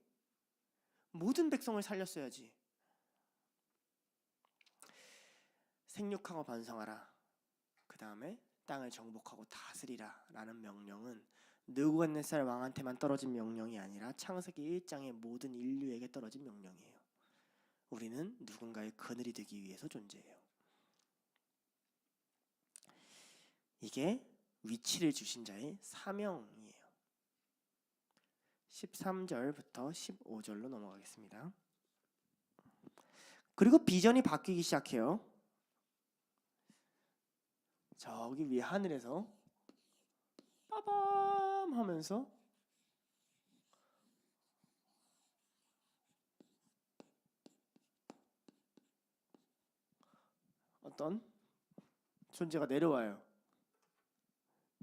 모든 백성을 살렸어야지. 생육하고 번성하라. 그 다음에 땅을 정복하고 다스리라 라는 명령은 느부갓네살 왕한테만 떨어진 명령이 아니라 창세기 1장의 모든 인류에게 떨어진 명령이에요. 우리는 누군가의 그늘이 되기 위해서 존재해요. 이게 위치를 주신 자의 사명이에요. 13절부터 15절로 넘어가겠습니다. 그리고 비전이 바뀌기 시작해요. 저기 위에 하늘에서 빠밤 하면서 어떤 존재가 내려와요.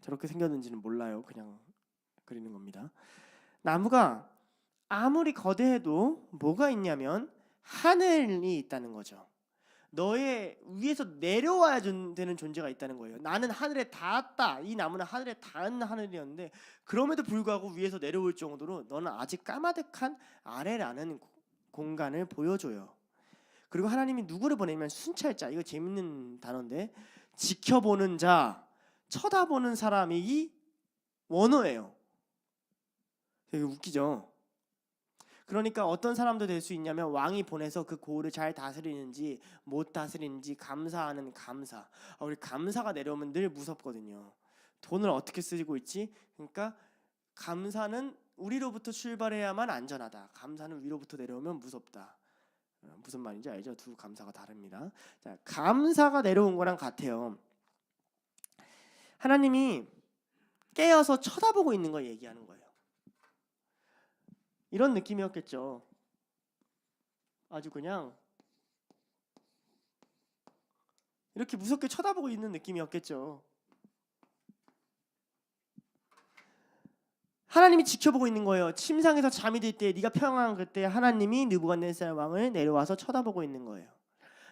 저렇게 생겼는지는 몰라요. 그냥 그리는 겁니다. 나무가 아무리 거대해도 뭐가 있냐면 하늘이 있다는 거죠. 너의 위에서 내려와야 되는 존재가 있다는 거예요. 나는 하늘에 닿았다. 이 나무는 하늘에 닿은 하늘이었는데 그럼에도 불구하고 위에서 내려올 정도로 너는 아직 까마득한 아래라는 공간을 보여줘요. 그리고 하나님이 누구를 보내면 순찰자, 이거 재밌는 단어인데 지켜보는 자, 쳐다보는 사람이 이 원어예요. 되게 웃기죠. 그러니까 어떤 사람도 될 수 있냐면 왕이 보내서 그 고을을 잘 다스리는지 못 다스리는지 감사하는 감사. 우리 감사가 내려오면 늘 무섭거든요. 돈을 어떻게 쓰고 있지? 그러니까 감사는 우리로부터 출발해야만 안전하다. 감사는 위로부터 내려오면 무섭다. 무슨 말인지 알죠? 두 감사가 다릅니다. 자, 감사가 내려온 거랑 같아요. 하나님이 깨어서 쳐다보고 있는 걸 얘기하는 거예요. 이런 느낌이었겠죠. 아주 그냥 이렇게 무섭게 쳐다보고 있는 느낌이었겠죠. 하나님이 지켜보고 있는 거예요. 침상에서 잠이 들 때, 네가 평안한 그때 하나님이 느부갓네살 왕을 내려와서 쳐다보고 있는 거예요.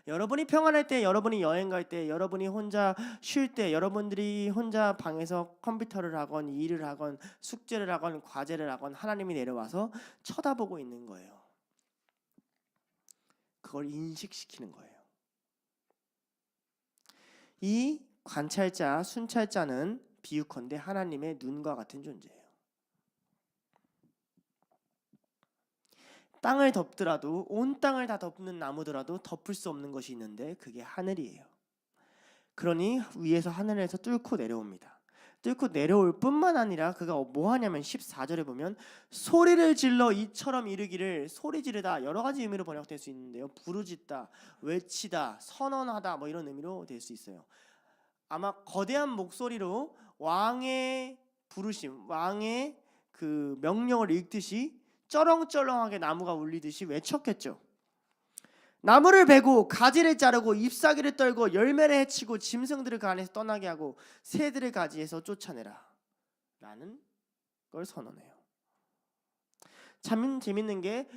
여러분이 평안할 때, 여러분이 여행 갈 때, 여러분이 혼자 쉴 때, 여러분들이 혼자 방에서 컴퓨터를 하건 일을 하건 숙제를 하건 과제를 하건 하나님이 내려와서 쳐다보고 있는 거예요. 그걸 인식시키는 거예요. 이 관찰자, 순찰자는 비유컨대 하나님의 눈과 같은 존재예요. 땅을 덮더라도, 온 땅을 다 덮는 나무더라도 덮을 수 없는 것이 있는데 그게 하늘이에요. 그러니 위에서 하늘에서 뚫고 내려옵니다. 뚫고 내려올 뿐만 아니라 그가 뭐 하냐면 14절에 보면 소리를 질러 이처럼 이르기를, 소리 지르다 여러 가지 의미로 번역될 수 있는데요. 부르짖다, 외치다, 선언하다 뭐 이런 의미로 될 수 있어요. 아마 거대한 목소리로 왕의 부르심, 왕의 그 명령을 읽듯이 쩌렁쩌렁하게 나무가 울리듯이 외쳤겠죠. 나무를 베고 가지를 자르고 잎사귀를 떨고 열매를 해치고 짐승들을 그 안에서 떠나게 하고 새들을 가지에서 쫓아내라 라는 걸 선언해요. 참 재밌는 게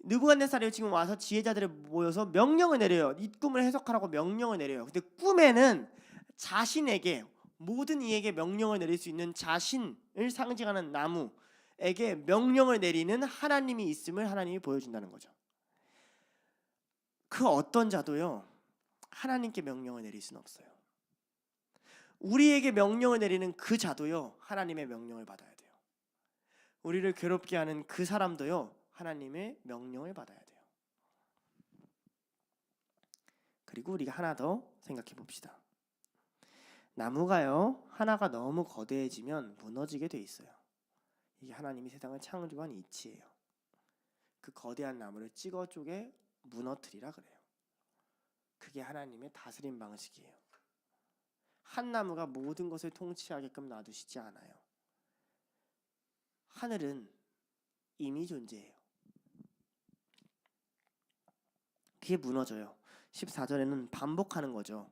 느부갓네살이 지금 와서 지혜자들을 모여서 명령을 내려요. 이 꿈을 해석하라고 명령을 내려요. 근데 꿈에는 자신에게, 모든 이에게 명령을 내릴 수 있는 자신을 상징하는 나무에게 명령을 내리는 하나님이 있음을 하나님이 보여준다는 거죠. 그 어떤 자도요 하나님께 명령을 내릴 수는 없어요. 우리에게 명령을 내리는 그 자도요 하나님의 명령을 받아야 돼요. 우리를 괴롭게 하는 그 사람도요 하나님의 명령을 받아야 돼요. 그리고 우리가 하나 더 생각해 봅시다. 나무가요 하나가 너무 거대해지면 무너지게 돼 있어요. 이게 하나님이 세상을 창조한 이치예요. 그 거대한 나무를 찍어 쪼개 무너뜨리라 그래요. 그게 하나님의 다스림 방식이에요. 한 나무가 모든 것을 통치하게끔 놔두시지 않아요. 하늘은 이미 존재해요. 그게 무너져요. 14절에는 반복하는 거죠.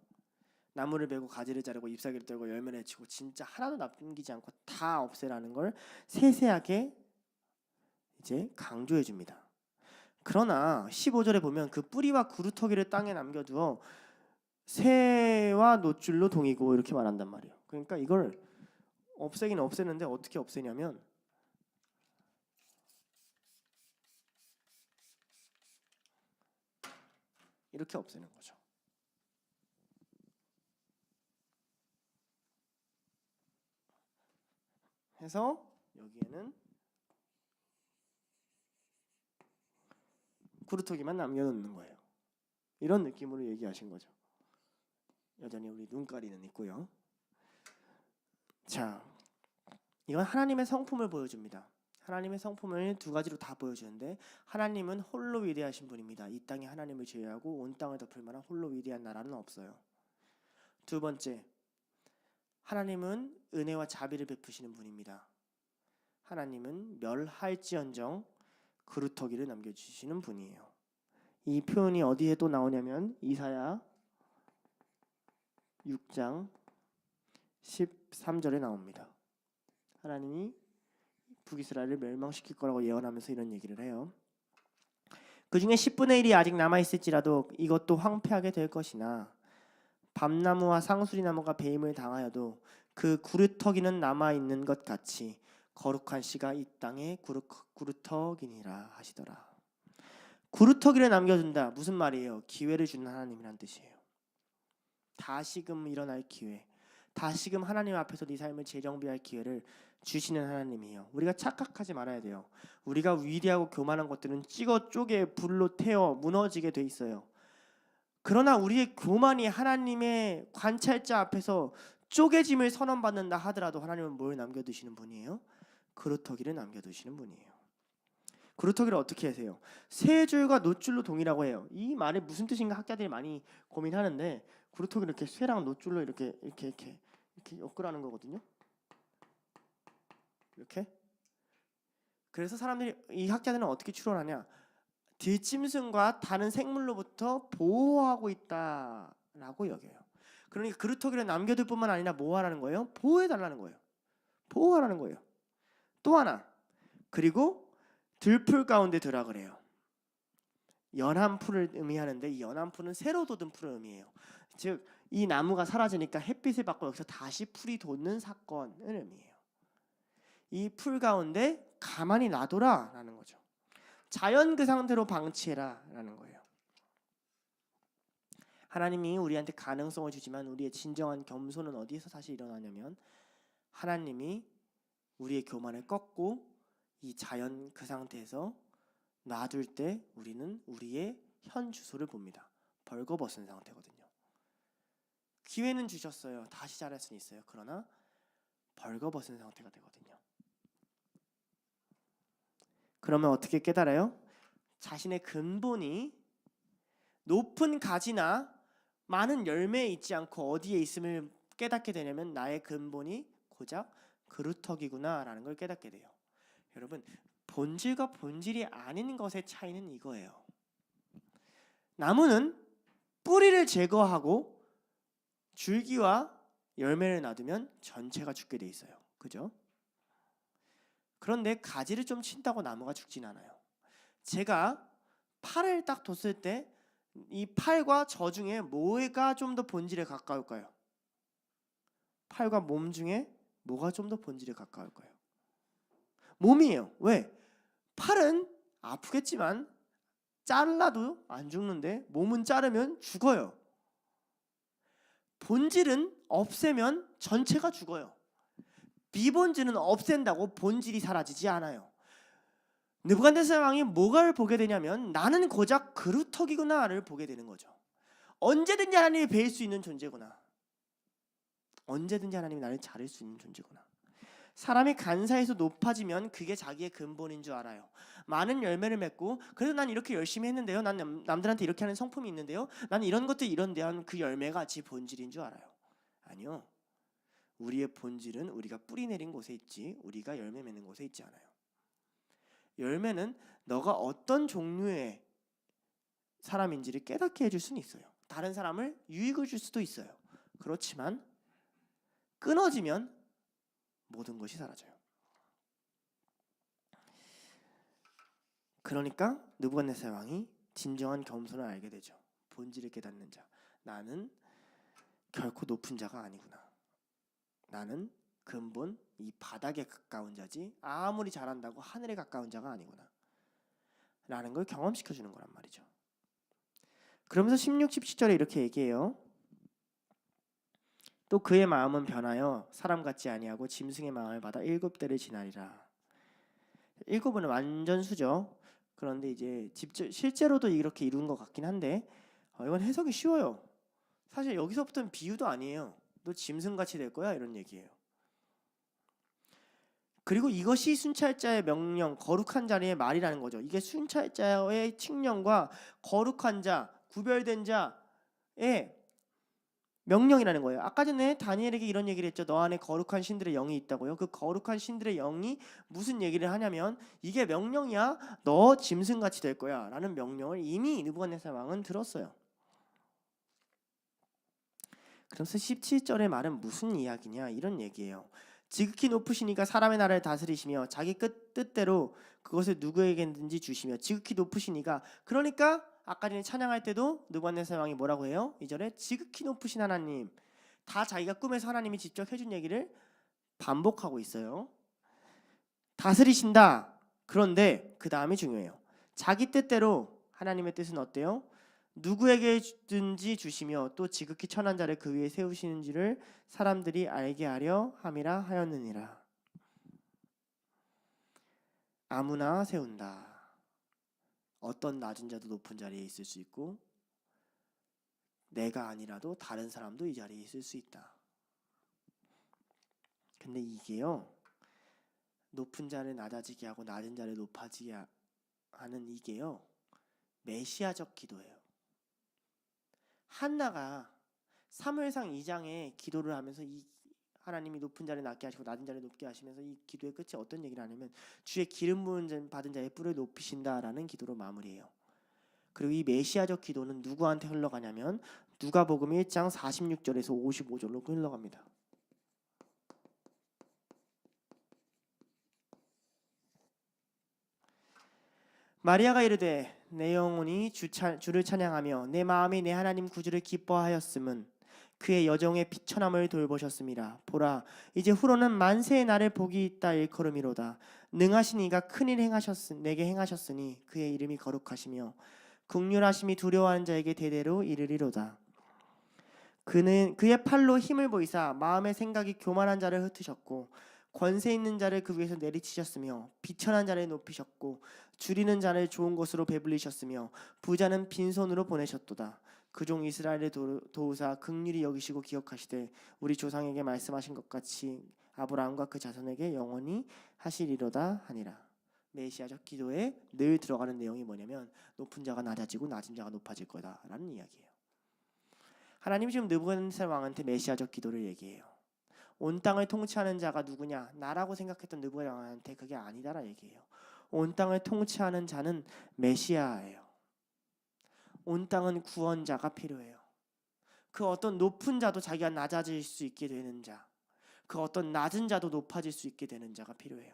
나무를 베고 가지를 자르고 잎사귀를 떨고 열매를 해치고 진짜 하나도 남기지 않고 다 없애라는 걸 세세하게 이제 강조해 줍니다. 그러나 15절에 보면 그 뿌리와 구루터기를 땅에 남겨두어 새와 노줄로 동이고 이렇게 말한단 말이에요. 그러니까 이걸 없애긴 없애는데 어떻게 없애냐면 이렇게 없애는 거죠. 해서 여기에는 구루터기만 남겨놓는 거예요. 이런 느낌으로 얘기하신 거죠. 여전히 우리 눈가리는 있고요. 자, 이건 하나님의 성품을 보여줍니다. 하나님의 성품을 두 가지로 다 보여주는데 하나님은 홀로 위대하신 분입니다. 이 땅에 하나님을 제외하고 온 땅을 덮을 만한 홀로 위대한 나라는 없어요. 두 번째, 하나님은 은혜와 자비를 베푸시는 분입니다. 하나님은 멸할지언정 그루터기를 남겨주시는 분이에요. 이 표현이 어디에 또 나오냐면 이사야 6장 13절에 나옵니다. 하나님이 북이스라엘을 멸망시킬 거라고 예언하면서 이런 얘기를 해요. 그 중에 10분의 1이 아직 남아있을지라도 이것도 황폐하게 될 것이나 밤나무와 상수리나무가 배임을 당하여도 그 구루터기는 남아있는 것 같이 거룩한 씨가 이 땅에 구루터기니라 하시더라. 구루터기를 남겨둔다. 무슨 말이에요? 기회를 주는 하나님이란 뜻이에요. 다시금 일어날 기회, 다시금 하나님 앞에서 네 삶을 재정비할 기회를 주시는 하나님이에요. 우리가 착각하지 말아야 돼요. 우리가 위대하고 교만한 것들은 찍어 쪼개 불로 태워 무너지게 돼 있어요. 그러나 우리의 교만이 하나님의 관찰자 앞에서 쪼개짐을 선언받는다 하더라도 하나님은 뭘 남겨두시는 분이에요? 그루터기를 남겨두시는 분이에요. 그루터기를 어떻게 하세요? 세 줄과 노줄로 동이라고 해요. 이 말이 무슨 뜻인가 학자들이 많이 고민하는데 그루터기를 이렇게 쇠랑 노줄로 이렇게 엮으라는 거거든요. 이렇게. 그래서 사람들이, 이 학자들은 어떻게 추론하냐? 들짐승과 다른 생물로부터 보호하고 있다라고 여겨요. 그러니까 그루터기를 남겨둘 뿐만 아니라 뭐 하라는 거예요? 보호해달라는 거예요. 보호하라는 거예요. 또 하나, 그리고 들풀 가운데 들어 그래요. 연한 풀을 의미하는데 이 연한 풀은 새로 돋은 풀을 의미해요. 즉 이 나무가 사라지니까 햇빛을 받고 여기서 다시 풀이 돋는 사건을 의미해요. 이 풀 가운데 가만히 놔둬라 라는 거죠. 자연 그 상태로 방치해라 라는 거예요. 하나님이 우리한테 가능성을 주지만 우리의 진정한 겸손은 어디에서 다시 일어나냐면 하나님이 우리의 교만을 꺾고 이 자연 그 상태에서 놔둘 때 우리는 우리의 현 주소를 봅니다. 벌거벗은 상태거든요. 기회는 주셨어요. 다시 잘할 수는 있어요. 그러나 벌거벗은 상태가 되거든요. 그러면 어떻게 깨달아요? 자신의 근본이 높은 가지나 많은 열매에 있지 않고 어디에 있음을 깨닫게 되냐면 나의 근본이 고작 그루터기구나 라는 걸 깨닫게 돼요. 여러분, 본질과 본질이 아닌 것의 차이는 이거예요. 나무는 뿌리를 제거하고 줄기와 열매를 놔두면 전체가 죽게 돼 있어요. 그죠? 그런데 가지를 좀 친다고 나무가 죽진 않아요. 제가 팔을 딱 뒀을 때 이 팔과 저 중에 뭐가 좀 더 본질에 가까울까요? 팔과 몸 중에 뭐가 좀 더 본질에 가까울까요? 몸이에요. 왜? 팔은 아프겠지만 잘라도 안 죽는데 몸은 자르면 죽어요. 본질은 없애면 전체가 죽어요. 비본질은 없앤다고 본질이 사라지지 않아요. 느부갓네살 왕이 뭐를 보게 되냐면 나는 고작 그루터기구나를 보게 되는 거죠. 언제든지 하나님이 베일 수 있는 존재구나. 언제든지 하나님이 나를 자를 수 있는 존재구나. 사람이 간사해서 높아지면 그게 자기의 근본인 줄 알아요. 많은 열매를 맺고 그래도 난 이렇게 열심히 했는데요. 난 남들한테 이렇게 하는 성품이 있는데요. 난 이런 것도 이런데 한 그 열매가 지 본질인 줄 알아요. 아니요. 우리의 본질은 우리가 뿌리 내린 곳에 있지 우리가 열매 맺는 곳에 있지 않아요. 열매는 너가 어떤 종류의 사람인지를 깨닫게 해줄 수는 있어요. 다른 사람을 유익을 줄 수도 있어요. 그렇지만 끊어지면 모든 것이 사라져요. 그러니까 느부갓네살 왕이 진정한 겸손을 알게 되죠. 본질을 깨닫는 자. 나는 결코 높은 자가 아니구나. 나는 근본 이 바닥에 가까운 자지 아무리 잘한다고 하늘에 가까운 자가 아니구나 라는 걸 경험시켜주는 거란 말이죠. 그러면서 16, 17절에 이렇게 얘기해요. 또 그의 마음은 변하여 사람 같지 아니하고 짐승의 마음을 받아 7대를 지나리라. 7은 완전 수죠. 그런데 이제 실제로도 이렇게 이룬 것 같긴 한데 이건 해석이 쉬워요. 사실 여기서부터는 비유도 아니에요. 너 짐승같이 될 거야 이런 얘기예요. 그리고 이것이 순찰자의 명령, 거룩한 자의 말이라는 거죠. 이게 순찰자의 칙령과 거룩한 자, 구별된 자의 명령이라는 거예요. 아까 전에 다니엘에게 이런 얘기를 했죠. 너 안에 거룩한 신들의 영이 있다고요. 그 거룩한 신들의 영이 무슨 얘기를 하냐면 이게 명령이야. 너 짐승같이 될 거야 라는 명령을 이미 느부갓네살 왕은 들었어요. 그래서 17절의 말은 무슨 이야기냐 이런 얘기예요. 지극히 높으시니까 사람의 나라를 다스리시며 자기 뜻대로 그것을 누구에게든지 주시며 지극히 높으시니까 그러니까 아까 전에 찬양할 때도 느부갓네살 왕이 뭐라고 해요? 2절에 지극히 높으신 하나님 다 자기가 꿈에서 하나님이 직접 해준 얘기를 반복하고 있어요. 다스리신다. 그런데 그 다음이 중요해요. 자기 뜻대로 하나님의 뜻은 어때요? 누구에게든지 주시며 또 지극히 천한 자를 그 위에 세우시는지를 사람들이 알게 하려 함이라 하였느니라. 아무나 세운다. 어떤 낮은 자도 높은 자리에 있을 수 있고 내가 아니라도 다른 사람도 이 자리에 있을 수 있다. 근데 이게요. 높은 자를 낮아지게 하고 낮은 자를 높아지게 하는 이게요. 메시아적 기도예요. 한나가 사무엘상 2장에 기도를 하면서 이 하나님이 높은 자를 낮게 하시고 낮은 자를 높게 하시면서 이 기도의 끝이 어떤 얘기를 하냐면 주의 기름 부은 받은 자의 뿔을 높이신다라는 기도로 마무리해요. 그리고 이 메시아적 기도는 누구한테 흘러가냐면 누가복음 1장 46절에서 55절로 흘러갑니다. 마리아가 이르되 내 영혼이 주를 찬양하며 내 마음이 내 하나님 구주를 기뻐하였음은 그의 여정의 비천함을 돌보셨습니다. 보라 이제 후로는 만세의 날을 복이 있다 일컬음이로다. 능하신 이가 큰일 내게 행하셨으니 그의 이름이 거룩하시며 긍휼하심이 두려워하는 자에게 대대로 이르리로다. 그는 그의 팔로 힘을 보이사 마음의 생각이 교만한 자를 흩으셨고 권세 있는 자를 그 위에서 내리치셨으며 비천한 자를 높이셨고 줄이는 자를 좋은 곳으로 배불리셨으며 부자는 빈손으로 보내셨도다. 그 종 이스라엘을 도우사 긍휼히 여기시고 기억하시되 우리 조상에게 말씀하신 것 같이 아브라함과 그 자손에게 영원히 하시리로다 하니라. 메시아적 기도에 늘 들어가는 내용이 뭐냐면 높은 자가 낮아지고 낮은 자가 높아질 거다라는 이야기예요. 하나님이 지금 느부갓네살 왕한테 메시아적 기도를 얘기해요. 온 땅을 통치하는 자가 누구냐? 나라고 생각했던 느부갓네살 왕한테 그게 아니다라 얘기해요. 온 땅을 통치하는 자는 메시아예요. 온 땅은 구원자가 필요해요. 그 어떤 높은 자도 자기가 낮아질 수 있게 되는 자, 그 어떤 낮은 자도 높아질 수 있게 되는 자가 필요해요.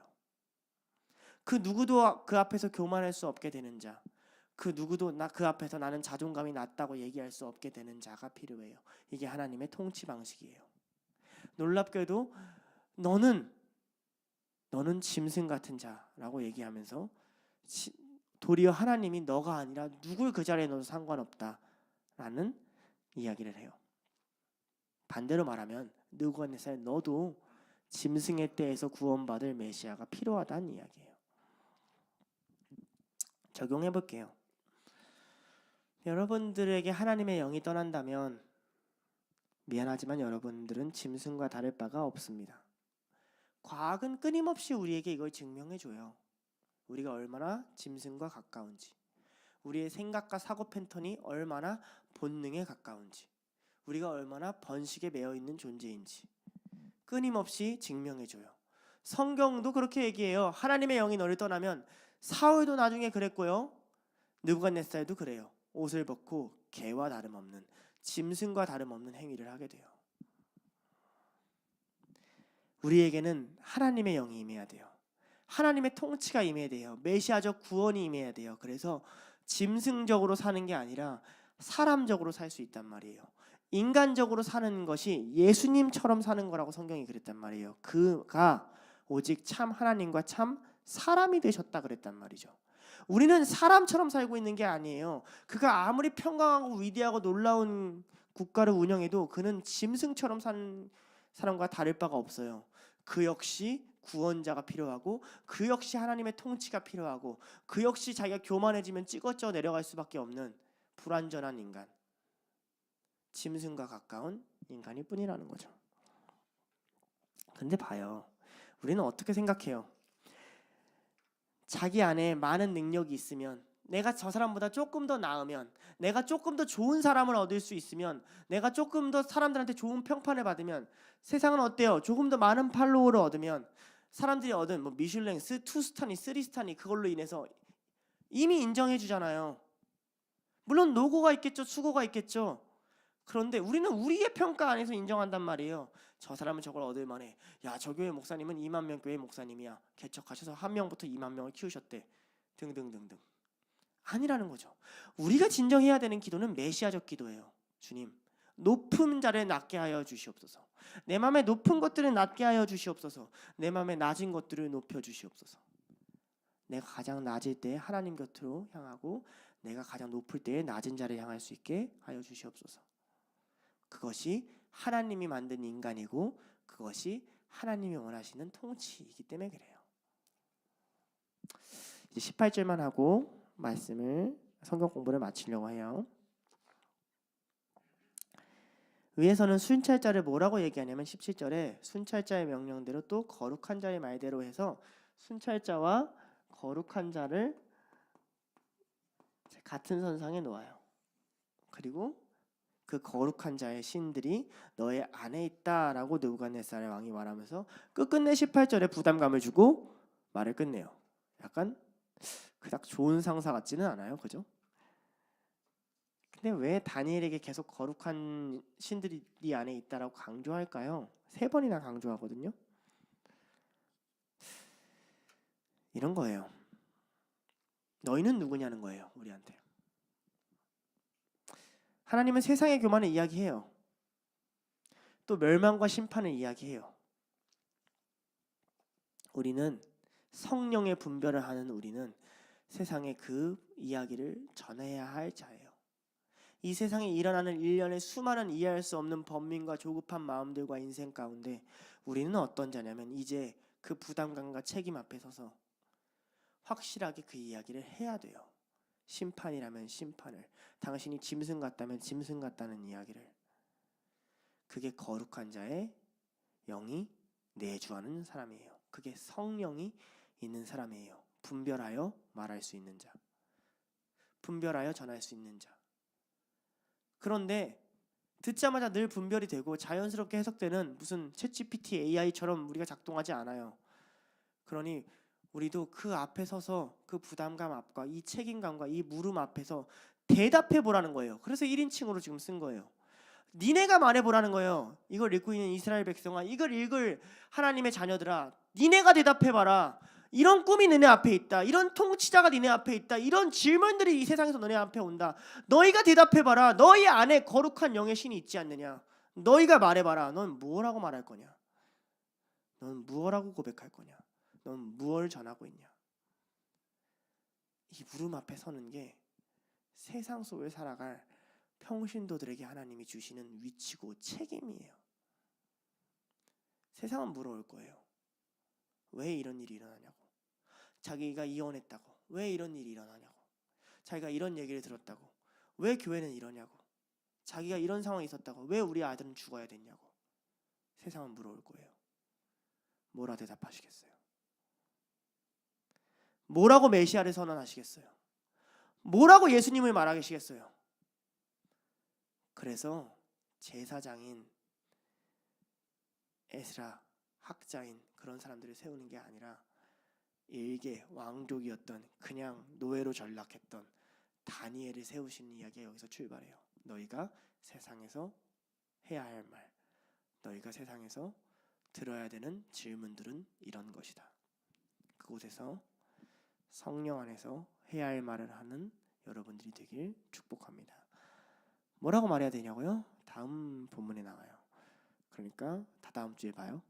그 누구도 그 앞에서 교만할 수 없게 되는 자, 그 누구도 그 앞에서 나는 자존감이 낮다고 얘기할 수 없게 되는 자가 필요해요. 이게 하나님의 통치 방식이에요. 놀랍게도 너는 짐승 같은 자라고 얘기하면서 도리어 하나님이 너가 아니라 누굴 그 자리에 넣어도 상관없다라는 이야기를 해요. 반대로 말하면 느부갓네살 너도 짐승의 때에서 구원받을 메시아가 필요하다는 이야기예요. 적용해 볼게요. 여러분들에게 하나님의 영이 떠난다면 미안하지만 여러분들은 짐승과 다를 바가 없습니다. 과학은 끊임없이 우리에게 이걸 증명해줘요. 우리가 얼마나 짐승과 가까운지, 우리의 생각과 사고 패턴이 얼마나 본능에 가까운지, 우리가 얼마나 번식에 매여있는 존재인지 끊임없이 증명해줘요. 성경도 그렇게 얘기해요. 하나님의 영이 너를 떠나면 사울도 나중에 그랬고요. 느부갓네살도 그래요. 옷을 벗고 개와 다름없는, 짐승과 다름없는 행위를 하게 돼요. 우리에게는 하나님의 영이 임해야 돼요. 하나님의 통치가 임해야 돼요. 메시아적 구원이 임해야 돼요. 그래서 짐승적으로 사는 게 아니라 사람적으로 살 수 있단 말이에요. 인간적으로 사는 것이 예수님처럼 사는 거라고 성경이 그랬단 말이에요. 그가 오직 참 하나님과 참 사람이 되셨다 그랬단 말이죠. 우리는 사람처럼 살고 있는 게 아니에요. 그가 아무리 평강하고 위대하고 놀라운 국가를 운영해도 그는 짐승처럼 사는 사람과 다를 바가 없어요. 그 역시 구원자가 필요하고 그 역시 하나님의 통치가 필요하고 그 역시 자기가 교만해지면 찌꺼져 내려갈 수밖에 없는 불완전한 인간, 짐승과 가까운 인간일 뿐이라는 거죠. 근데 봐요, 우리는 어떻게 생각해요? 자기 안에 많은 능력이 있으면, 내가 저 사람보다 조금 더 나으면, 내가 조금 더 좋은 사람을 얻을 수 있으면, 내가 조금 더 사람들한테 좋은 평판을 받으면, 세상은 어때요? 조금 더 많은 팔로워를 얻으면 사람들이 얻은 미슐랭 2스타니 3스타니 그걸로 인해서 이미 인정해 주잖아요. 물론 노고가 있겠죠. 수고가 있겠죠. 그런데 우리는 우리의 평가 안에서 인정한단 말이에요. 저 사람은 저걸 얻을 만해. 야, 저 교회 목사님은 2만 명 교회 목사님이야. 개척하셔서 1명부터 2만 명을 키우셨대. 등등등등. 아니라는 거죠. 우리가 진정해야 되는 기도는 메시아적 기도예요. 주님, 높은 자를 낮게 하여 주시옵소서. 내 마음에 높은 것들을 낮게 하여 주시옵소서. 내 마음에 낮은 것들을 높여 주시옵소서. 내가 가장 낮을 때 하나님 곁으로 향하고 내가 가장 높을 때에 낮은 자를 향할 수 있게 하여 주시옵소서. 그것이 하나님이 만든 인간이고 그것이 하나님이 원하시는 통치이기 때문에 그래요. 이제 18절만 하고 성경 공부를 마치려고 해요. 위에서는 순찰자를 뭐라고 얘기하냐면 17절에 순찰자의 명령대로 또 거룩한 자의 말대로 해서 순찰자와 거룩한 자를 같은 선상에 놓아요. 그리고 그 거룩한 자의 신들이 너의 안에 있다라고 느부갓네살 왕이 말하면서 끝끝내 18절에 부담감을 주고 말을 끝내요. 약간 그닥 좋은 상사 같지는 않아요. 그죠? 근데 왜 다니엘에게 계속 거룩한 신들이 네 안에 있다라고 강조할까요? 3번이나 강조하거든요. 이런 거예요. 너희는 누구냐는 거예요. 우리한테. 하나님은 세상의 교만을 이야기해요. 또 멸망과 심판을 이야기해요. 우리는 성령의 분별을 하는 우리는 세상에 그 이야기를 전해야 할 자예요. 이 세상에 일어나는 일련의 수많은 이해할 수 없는 번민과 조급한 마음들과 인생 가운데 우리는 어떤 자냐면 이제 그 부담감과 책임 앞에 서서 확실하게 그 이야기를 해야 돼요. 심판이라면 심판을, 당신이 짐승 같다면 짐승 같다는 이야기를. 그게 거룩한 자의 영이 내주하는 사람이에요. 그게 성령이 있는 사람이에요. 분별하여 말할 수 있는 자, 분별하여 전할 수 있는 자. 그런데 듣자마자 늘 분별이 되고 자연스럽게 해석되는 무슨 챗GPT AI처럼 우리가 작동하지 않아요. 그러니 우리도 그 앞에 서서 그 부담감 앞과 이 책임감과 이 물음 앞에서 대답해 보라는 거예요. 그래서 1인칭으로 지금 쓴 거예요. 니네가 말해보라는 거예요. 이걸 읽고 있는 이스라엘 백성아, 이걸 읽을 하나님의 자녀들아, 니네가 대답해봐라. 이런 꿈이 너네 앞에 있다. 이런 통치자가 너네 앞에 있다. 이런 질문들이 이 세상에서 너네 앞에 온다. 너희가 대답해봐라. 너희 안에 거룩한 영의 신이 있지 않느냐. 너희가 말해봐라. 넌 무엇라고 말할 거냐. 넌 무엇라고 고백할 거냐. 넌 무엇을 전하고 있냐. 이 물음 앞에 서는 게 세상 속을 살아갈 평신도들에게 하나님이 주시는 위치고 책임이에요. 세상은 물어올 거예요. 왜 이런 일이 일어나냐고. 자기가 이혼했다고. 왜 이런 일이 일어나냐고. 자기가 이런 얘기를 들었다고. 왜 교회는 이러냐고. 자기가 이런 상황이 있었다고. 왜 우리 아들은 죽어야 됐냐고. 세상은 물어올 거예요. 뭐라 대답하시겠어요? 뭐라고 메시아를 선언하시겠어요? 뭐라고 예수님을 말하시겠어요? 그래서 제사장인 에스라, 학자인 그런 사람들을 세우는 게 아니라 일개 왕족이었던 그냥 노예로 전락했던 다니엘을 세우시는 이야기가 여기서 출발해요. 너희가 세상에서 해야 할 말, 너희가 세상에서 들어야 되는 질문들은 이런 것이다. 그곳에서 성령 안에서 해야 할 말을 하는 여러분들이 되길 축복합니다. 뭐라고 말해야 되냐고요? 다음 본문에 나와요. 그러니까 다 다음 주에 봐요.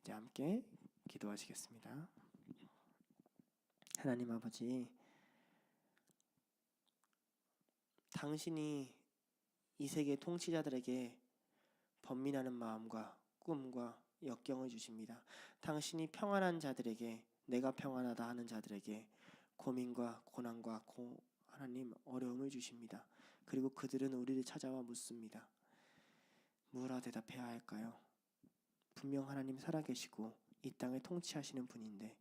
이제 함께 기도하시겠습니다. 하나님 아버지, 당신이 이 세계 통치자들에게 번민하는 마음과 꿈과 역경을 주십니다. 당신이 평안한 자들에게, 내가 평안하다 하는 자들에게 고민과 고난과 하나님 어려움을 주십니다. 그리고 그들은 우리를 찾아와 묻습니다. 뭐라 대답해야 할까요? 분명 하나님 살아계시고 이 땅을 통치하시는 분인데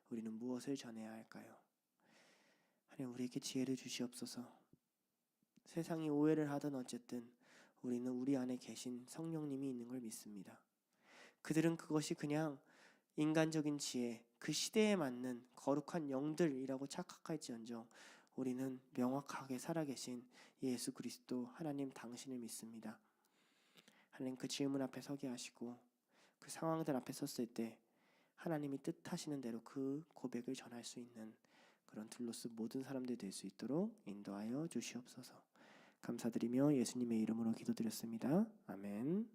우리는 무엇을 전해야 할까요? 하나님 우리에게 지혜를 주시옵소서. 세상이 오해를 하든 어쨌든 우리는 우리 안에 계신 성령님이 있는 걸 믿습니다. 그들은 그것이 그냥 인간적인 지혜, 그 시대에 맞는 거룩한 영들이라고 착각할지언정 우리는 명확하게 살아계신 예수 그리스도 하나님 당신을 믿습니다. 하나님 그 질문 앞에 서게 하시고 그 상황들 앞에 섰을 때 하나님이 뜻하시는 대로 그 고백을 전할 수 있는 그런 둘로스 모든 사람들이 될 수 있도록 인도하여 주시옵소서. 감사드리며 예수님의 이름으로 기도드렸습니다. 아멘.